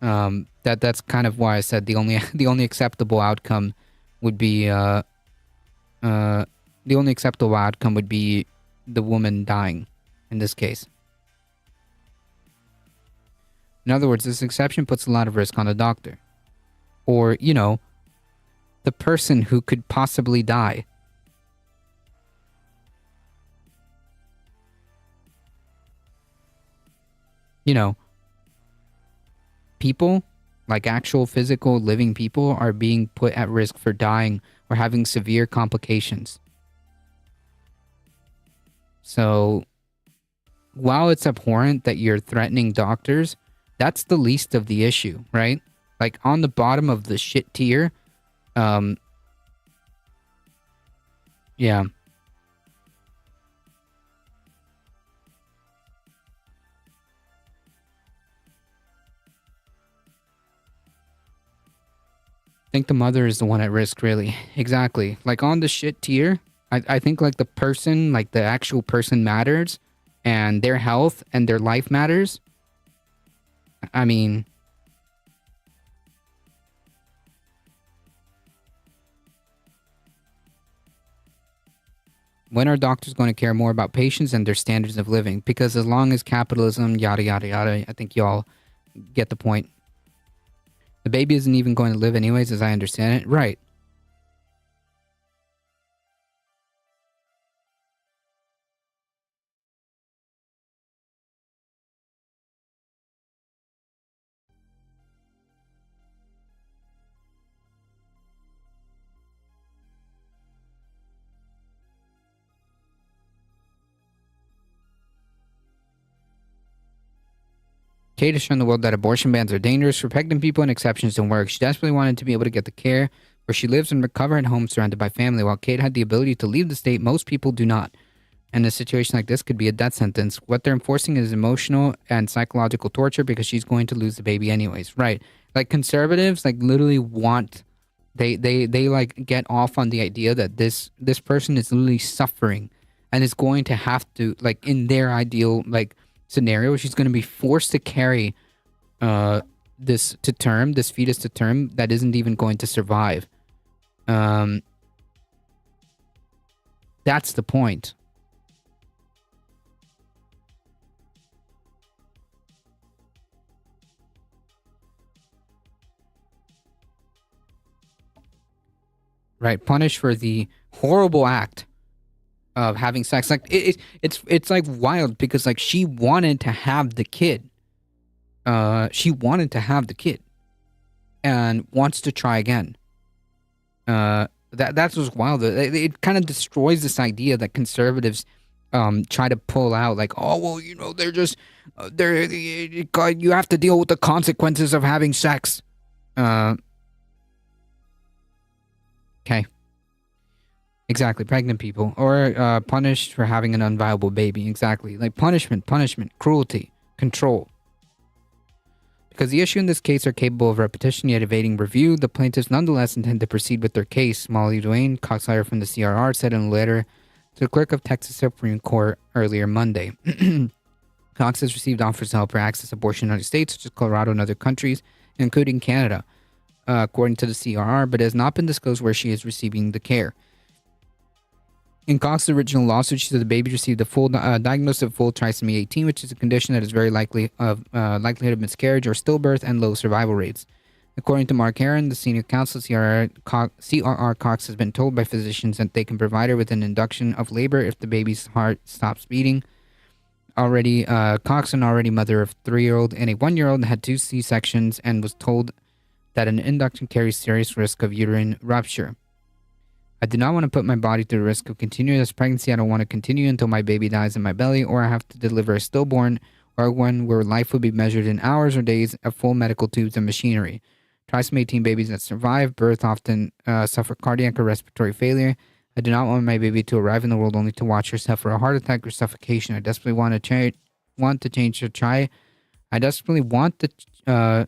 S2: That's kind of why I said the only acceptable outcome would be the only acceptable outcome would be the woman dying in this case. In other words, this exception puts a lot of risk on the doctor. Or, the person who could possibly die. People, like actual physical living people, are being put at risk for dying or having severe complications. So, while it's abhorrent that you're threatening doctors, that's the least of the issue, right? Like, on the bottom of the shit tier, yeah. I think the mother is the one at risk, really. Exactly. Like, on the shit tier, I think, like, the person, like, the actual person matters, and their health and their life matters. I mean, when are doctors going to care more about patients and their standards of living? Because as long as capitalism, yada, yada, yada, I think y'all get the point. The baby isn't even going to live anyways, as I understand it. Right. Kate has shown the world that abortion bans are dangerous for pregnant people and exceptions don't work. She desperately wanted to be able to get the care where she lives and recover at home surrounded by family. While Kate had the ability to leave the state, most people do not. And a situation like this could be a death sentence. What they're enforcing is emotional and psychological torture because she's going to lose the baby anyways. Right. Like, conservatives, like, literally want... They like, get off on the idea that this person is literally suffering and is going to have to, like, in their ideal, like, scenario, she's going to be forced to carry this fetus to term that isn't even going to survive. That's the point. Right, punish for the horrible act of having sex. Like, it's like wild because, like, she wanted to have the kid. she wanted to have the kid and wants to try again. That's what's wild. It kind of destroys this idea that conservatives try to pull out, like, oh, well, you know, they're just you have to deal with the consequences of having sex. Okay. Exactly, pregnant people, or punished for having an unviable baby. Exactly, like punishment, cruelty, control. Because the issue in this case are capable of repetition yet evading review, the plaintiffs nonetheless intend to proceed with their case. Molly Duane, Cox lawyer from the CRR, said in a letter to the clerk of Texas Supreme Court earlier Monday. Cox has received offers to help her access abortion in other states, such as Colorado and other countries, including Canada, according to the CRR, but it has not been disclosed where she is receiving the care. In Cox's original lawsuit, she said the baby received a full diagnosis of full trisomy 18, which is a condition that is very likely of likelihood of miscarriage or stillbirth and low survival rates. According to Mark Heron, the senior counsel at CRR, Cox has been told by physicians that they can provide her with an induction of labor if the baby's heart stops beating. Cox, an already mother of a 3-year-old and a 1-year-old, had 2 C-sections and was told that an induction carries serious risk of uterine rupture. I do not want to put my body through the risk of continuing this pregnancy. I don't want to continue until my baby dies in my belly, or I have to deliver a stillborn, or one where life would be measured in hours or days of full medical tubes and machinery. Trisomy 18 babies that survive birth often suffer cardiac or respiratory failure. I do not want my baby to arrive in the world only to watch her suffer a heart attack or suffocation. I desperately want to change or try. I desperately want to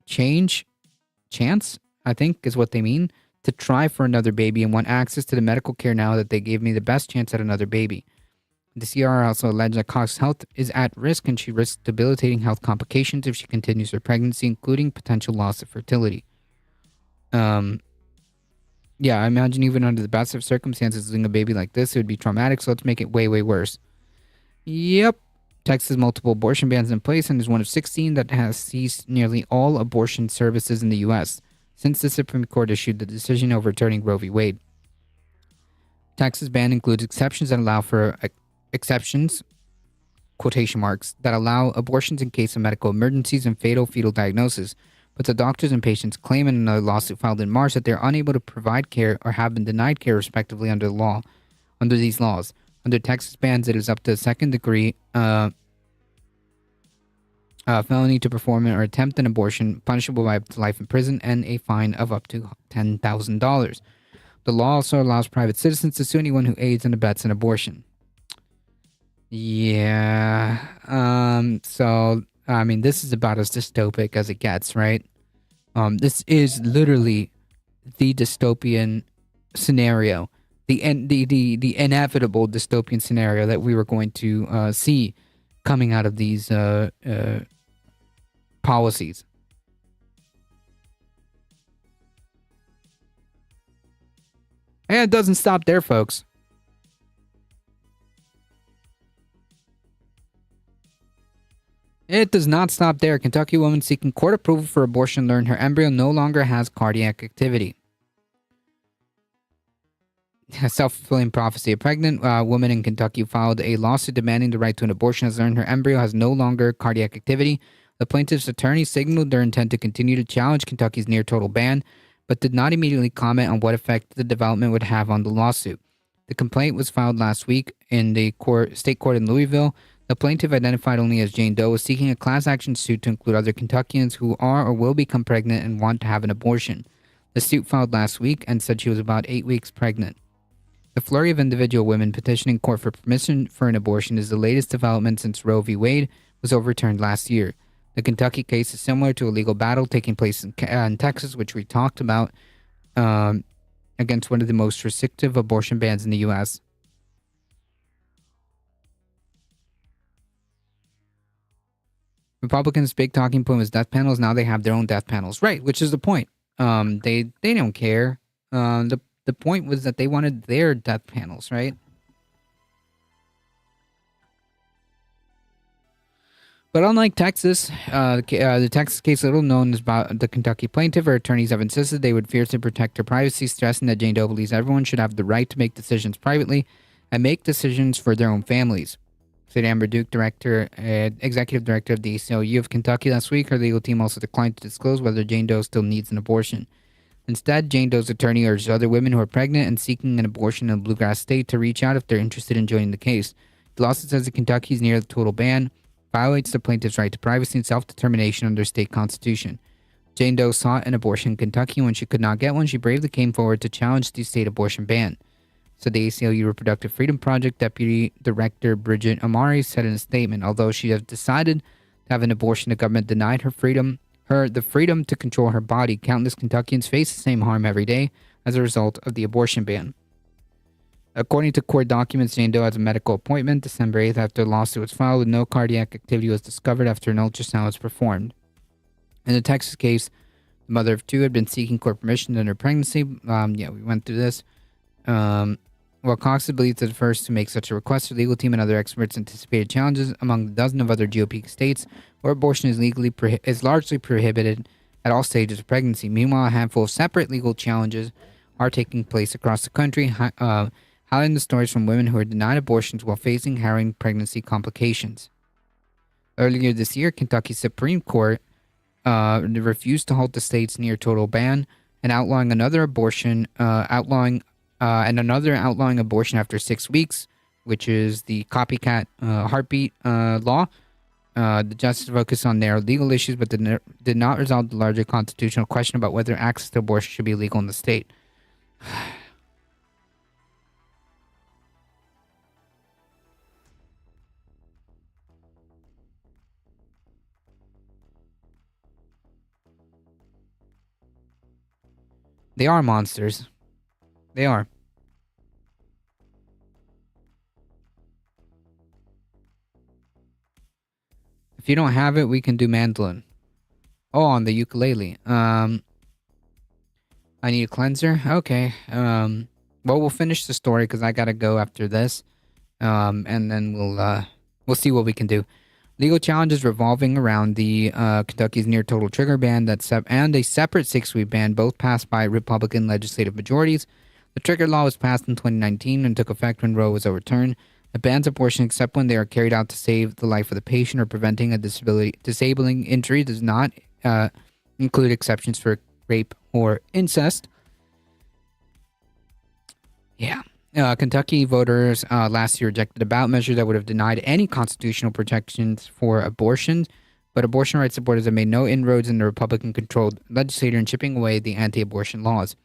S2: chance, I think is what they mean, to try for another baby and want access to the medical care now that they gave me the best chance at another baby. The CRR also alleged that Cox's health is at risk and she risks debilitating health complications if she continues her pregnancy, including potential loss of fertility. Yeah, I imagine even under the best of circumstances, losing a baby like this, it would be traumatic, so let's make it way, way worse. Yep. Texas has multiple abortion bans in place and is one of 16 that has ceased nearly all abortion services in the U.S. since the Supreme Court issued the decision overturning Roe v. Wade. Texas ban includes exceptions that allow for exceptions, quotation marks, that allow abortions in case of medical emergencies and fatal fetal diagnosis, but the doctors and patients claim in another lawsuit filed in March that they are unable to provide care or have been denied care respectively under these laws. Under Texas bans, it is up to a second-degree felony to perform or attempt an abortion, punishable by up to life in prison and a fine of up to $10,000. The law also allows private citizens to sue anyone who aids and abets an abortion. Yeah. So, I mean, this is about as dystopic as it gets, right? This is literally the dystopian scenario, the inevitable dystopian scenario that we were going to see coming out of these policies. And it doesn't stop there, folks. It does not stop there. Kentucky woman seeking court approval for abortion learned her embryo no longer has cardiac activity. A self-fulfilling prophecy. A pregnant woman in Kentucky filed a lawsuit demanding the right to an abortion has learned her embryo has no longer cardiac activity. The plaintiff's attorney signaled their intent to continue to challenge Kentucky's near-total ban, but did not immediately comment on what effect the development would have on the lawsuit. The complaint was filed last week in the state court in Louisville. The plaintiff, identified only as Jane Doe, was seeking a class action suit to include other Kentuckians who are or will become pregnant and want to have an abortion. The suit filed last week and said she was about 8 weeks pregnant. The flurry of individual women petitioning court for permission for an abortion is the latest development since Roe v. Wade was overturned last year. The Kentucky case is similar to a legal battle taking place in Texas, which we talked about, against one of the most restrictive abortion bans in the U.S. Republicans' big talking point was death panels. Now they have their own death panels. Right, which is the point. They don't care. The point was that they wanted their death panels, right? But unlike Texas, the Texas case, little known as about the Kentucky plaintiff, her attorneys have insisted they would fiercely protect her privacy, stressing that Jane Doe believes everyone should have the right to make decisions privately and make decisions for their own families. said Amber Duke, executive director of the ACLU of Kentucky last week. Her legal team also declined to disclose whether Jane Doe still needs an abortion. Instead, Jane Doe's attorney urged other women who are pregnant and seeking an abortion in a bluegrass state to reach out if they're interested in joining the case. The lawsuit says that Kentucky's near the total ban violates the plaintiff's right to privacy and self-determination under state constitution. Jane Doe sought an abortion in Kentucky. When she could not get one, she bravely came forward to challenge the state abortion ban. So the ACLU Reproductive Freedom Project Deputy Director Bridget Amari said in a statement, although she has decided to have an abortion, the government denied her the freedom to control her body. Countless Kentuckians face the same harm every day as a result of the abortion ban. According to court documents, Jane Doe has a medical appointment December 8th after the lawsuit was filed, with no cardiac activity was discovered after an ultrasound was performed. In the Texas case, the mother of two had been seeking court permission to end her pregnancy. We went through this. While Cox believes that the first to make such a request, her legal team and other experts anticipated challenges among a dozen of other GOP states where abortion is largely prohibited at all stages of pregnancy. Meanwhile, a handful of separate legal challenges are taking place across the country, highlighting the stories from women who are denied abortions while facing harrowing pregnancy complications. Earlier this year, Kentucky Supreme Court refused to halt the state's near total ban and outlawing abortion after 6 weeks, which is the copycat heartbeat law. The justice focused on their legal issues, but did not resolve the larger constitutional question about whether access to abortion should be legal in the state. They are monsters. They are. If you don't have it, we can do mandolin. Oh, on the ukulele. I need a cleanser? Okay. Well, we'll finish the story because I gotta go after this. And then we'll see what we can do. Legal challenges revolving around the Kentucky's near total trigger ban and a separate 6-week ban, both passed by Republican legislative majorities. The trigger law was passed in 2019 and took effect when Roe was overturned. It bans abortion except when they are carried out to save the life of the patient or preventing a disabling injury. Does not include exceptions for rape or incest. Yeah. Kentucky voters last year rejected a ballot measure that would have denied any constitutional protections for abortions, but abortion rights supporters have made no inroads in the Republican-controlled legislature in chipping away the anti-abortion laws.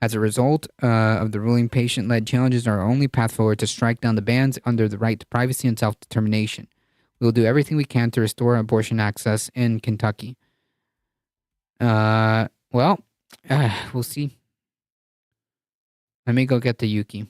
S2: As a result of the ruling, patient-led challenges are our only path forward to strike down the bans under the right to privacy and self-determination. We will do everything we can to restore abortion access in Kentucky. We'll see. Let me go get the Yuki.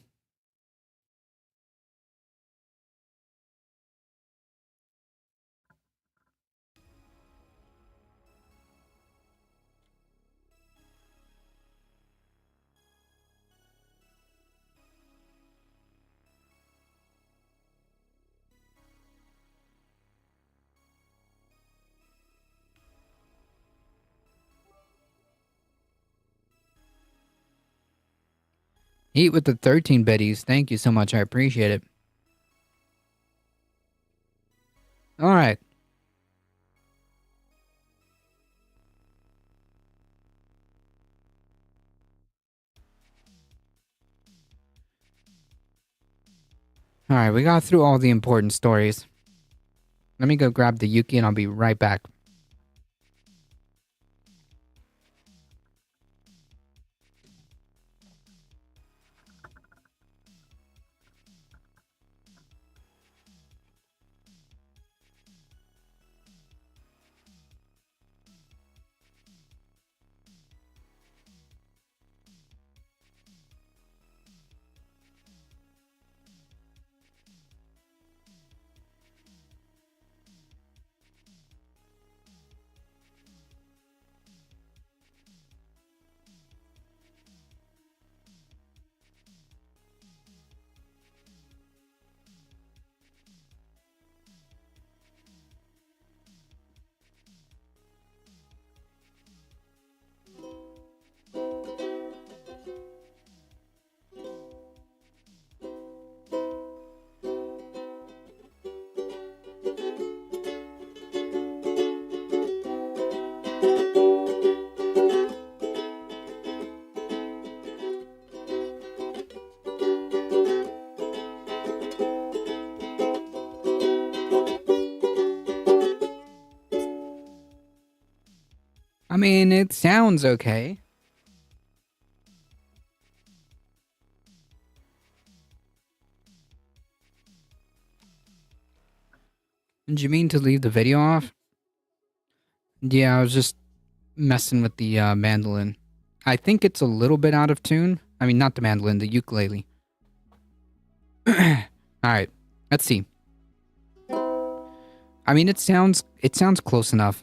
S2: Eat with the 13 biddies. Thank you so much. I appreciate it. All right. All right, we got through all the important stories. Let me go grab the Yuki and I'll be right back. I mean, it sounds okay. Did you mean to leave the video off? Yeah, I was just messing with the mandolin. I think it's a little bit out of tune. I mean, not the mandolin, the ukulele. Alright, let's see. I mean, it sounds close enough.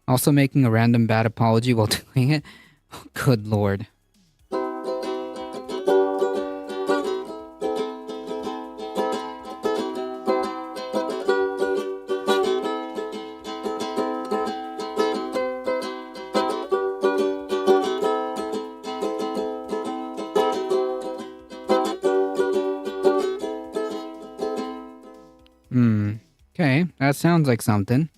S2: Also making a random bad apology while doing it? Oh, good lord. Okay, that sounds like something.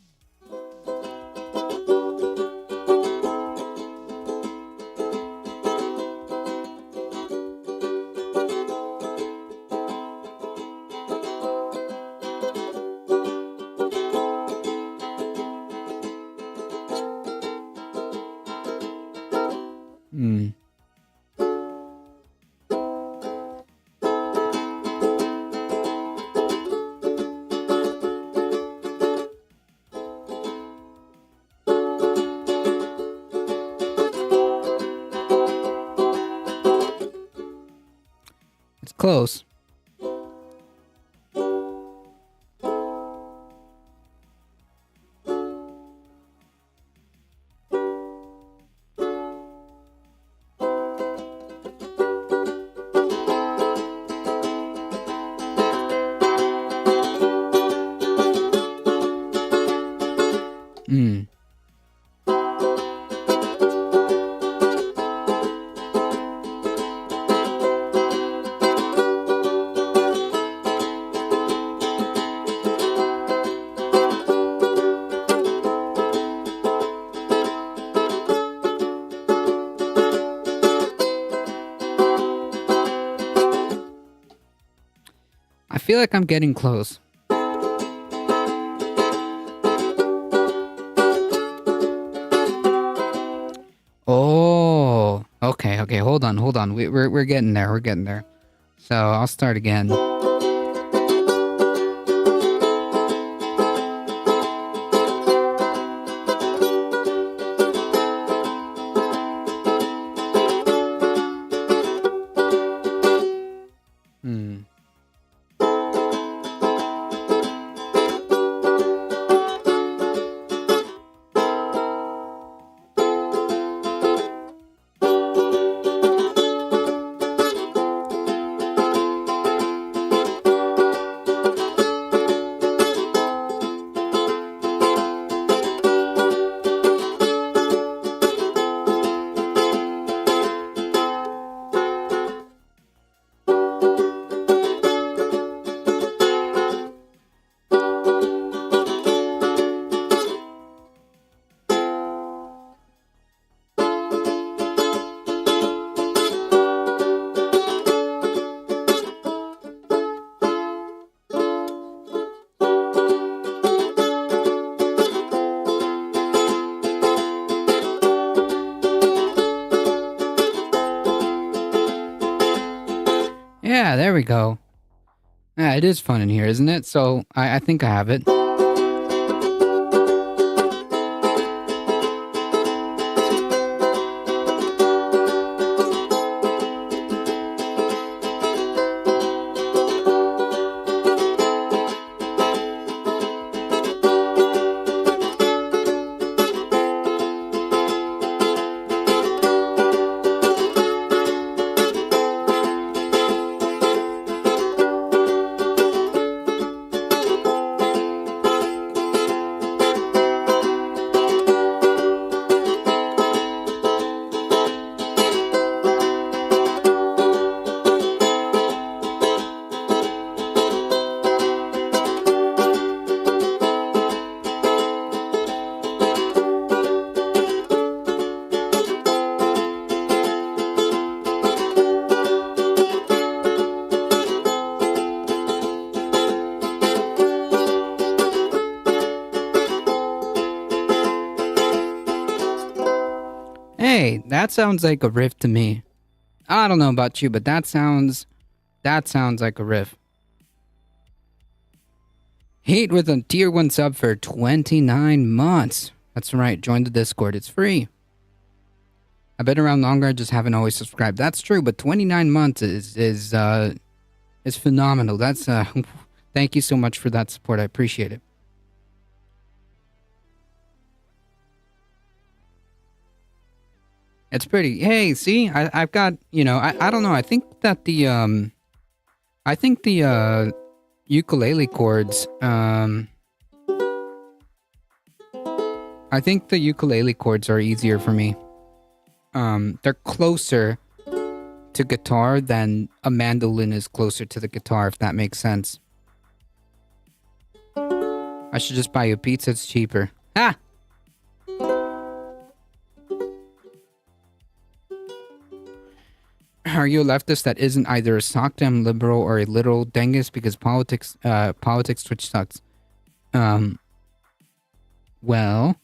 S2: It's close. I feel like I'm getting close. Oh, okay, hold on. We're getting there. So I'll start again. Yeah, there we go. Yeah, it is fun in here, isn't it? So I think I have it. Hey, that sounds like a riff to me. I don't know about you, but that sounds like a riff. Heat with a tier 1 sub for 29 months. That's right, join the Discord. It's free. I've been around longer, I just haven't always subscribed. That's true, but 29 months is phenomenal. That's thank you so much for that support. I appreciate it. It's pretty. Hey, see, I've got, you know, I don't know. I think that the ukulele chords, I think the ukulele chords are easier for me. They're closer to guitar than a mandolin is closer to the guitar, if that makes sense. I should just buy you a pizza, it's cheaper. Ah! Are you a leftist that isn't either a sockdamn liberal or a literal dingus because politics Twitch sucks? Well,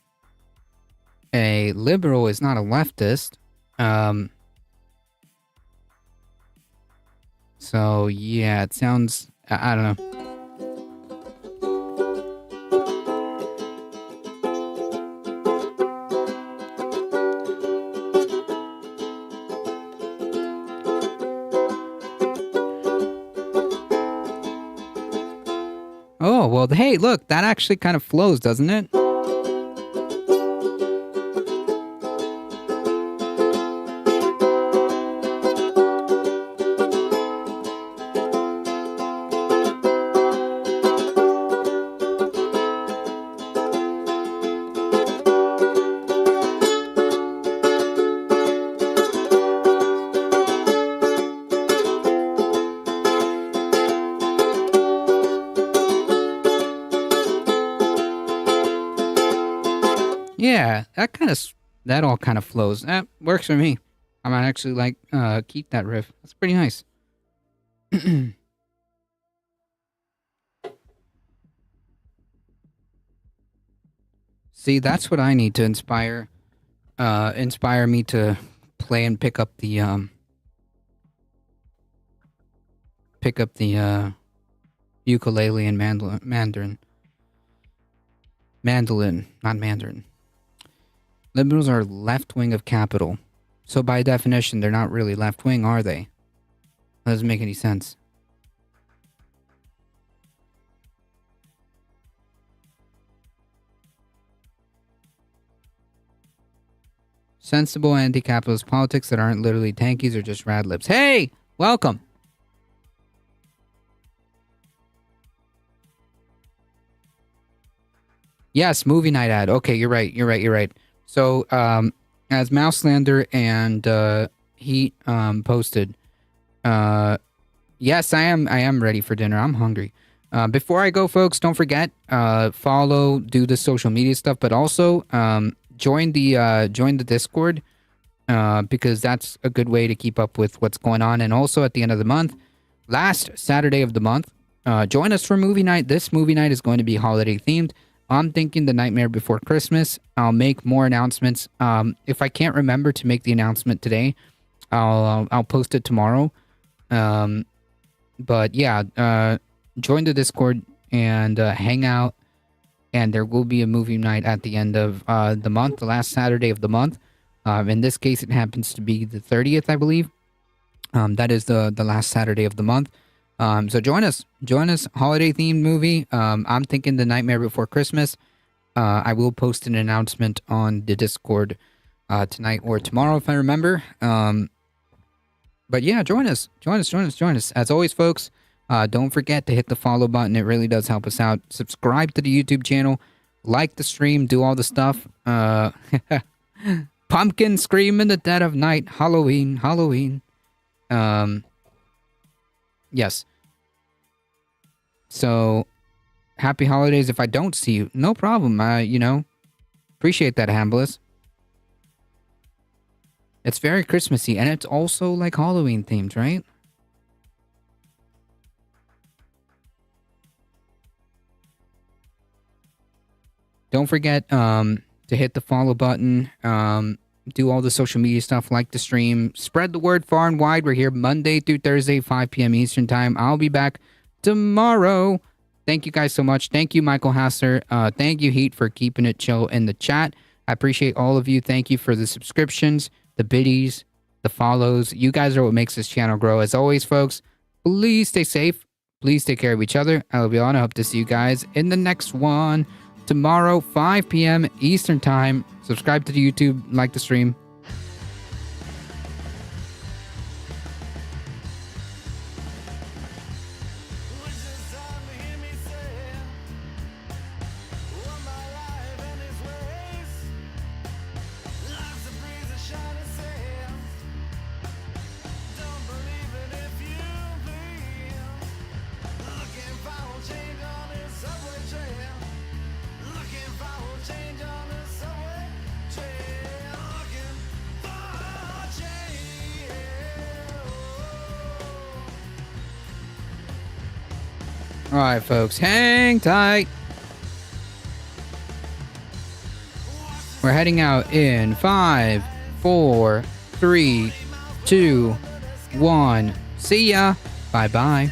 S2: a liberal is not a leftist. So yeah, it sounds, I don't know. Oh, well, hey, look, that actually kind of flows, doesn't it? Yeah, that all kind of flows. That works for me. I might actually keep that riff. That's pretty nice. See, that's what I need to inspire me to play and pick up the ukulele and mandolin, not mandarin. Liberals are left wing of capital. So by definition, they're not really left wing, are they? That doesn't make any sense. Sensible anti-capitalist politics that aren't literally tankies or just rad libs. Hey! Welcome! Yes, movie night ad. Okay, you're right. So, as Mouselander and Heat posted, yes, I am ready for dinner. I'm hungry. Before I go, folks, don't forget, follow, do the social media stuff, but also join the Discord, because that's a good way to keep up with what's going on. And also at the end of the month, last Saturday of the month, join us for movie night. This movie night is going to be holiday themed. I'm thinking The Nightmare Before Christmas. I'll make more announcements. If I can't remember to make the announcement today, I'll post it tomorrow. But yeah, join the Discord and hang out. And there will be a movie night at the end of the month, the last Saturday of the month. In this case, it happens to be the 30th, I believe. That is the last Saturday of the month. So join us, holiday themed movie. I'm thinking The Nightmare Before Christmas. I will post an announcement on the Discord tonight or tomorrow if I remember. But yeah, join us. As always, folks, don't forget to hit the follow button. It really does help us out. Subscribe to the YouTube channel, like the stream, do all the stuff. Pumpkin scream in the dead of night. Halloween. Yes. So, happy holidays. If I don't see you, no problem. Appreciate that, Hambliss. It's very Christmassy, and it's also like Halloween themed, right? Don't forget to hit the follow button. do all the social media stuff, like the stream, spread the word far and wide. We're here Monday through Thursday, 5 p.m. Eastern time. I'll be back tomorrow. Thank you guys so much. Thank you, Michael Hassler. Thank you, Heat, for keeping it chill in the chat. I appreciate all of you. Thank you for the subscriptions, the biddies, the follows. You guys are what makes this channel grow. As always, folks, please stay safe. Please take care of each other. I love you all, and I hope to see you guys in the next one tomorrow, 5 p.m. Eastern time. Subscribe to the YouTube, like the stream. All right, folks, hang tight. We're heading out in 5, 4, 3, 2, 1. See ya. Bye-bye.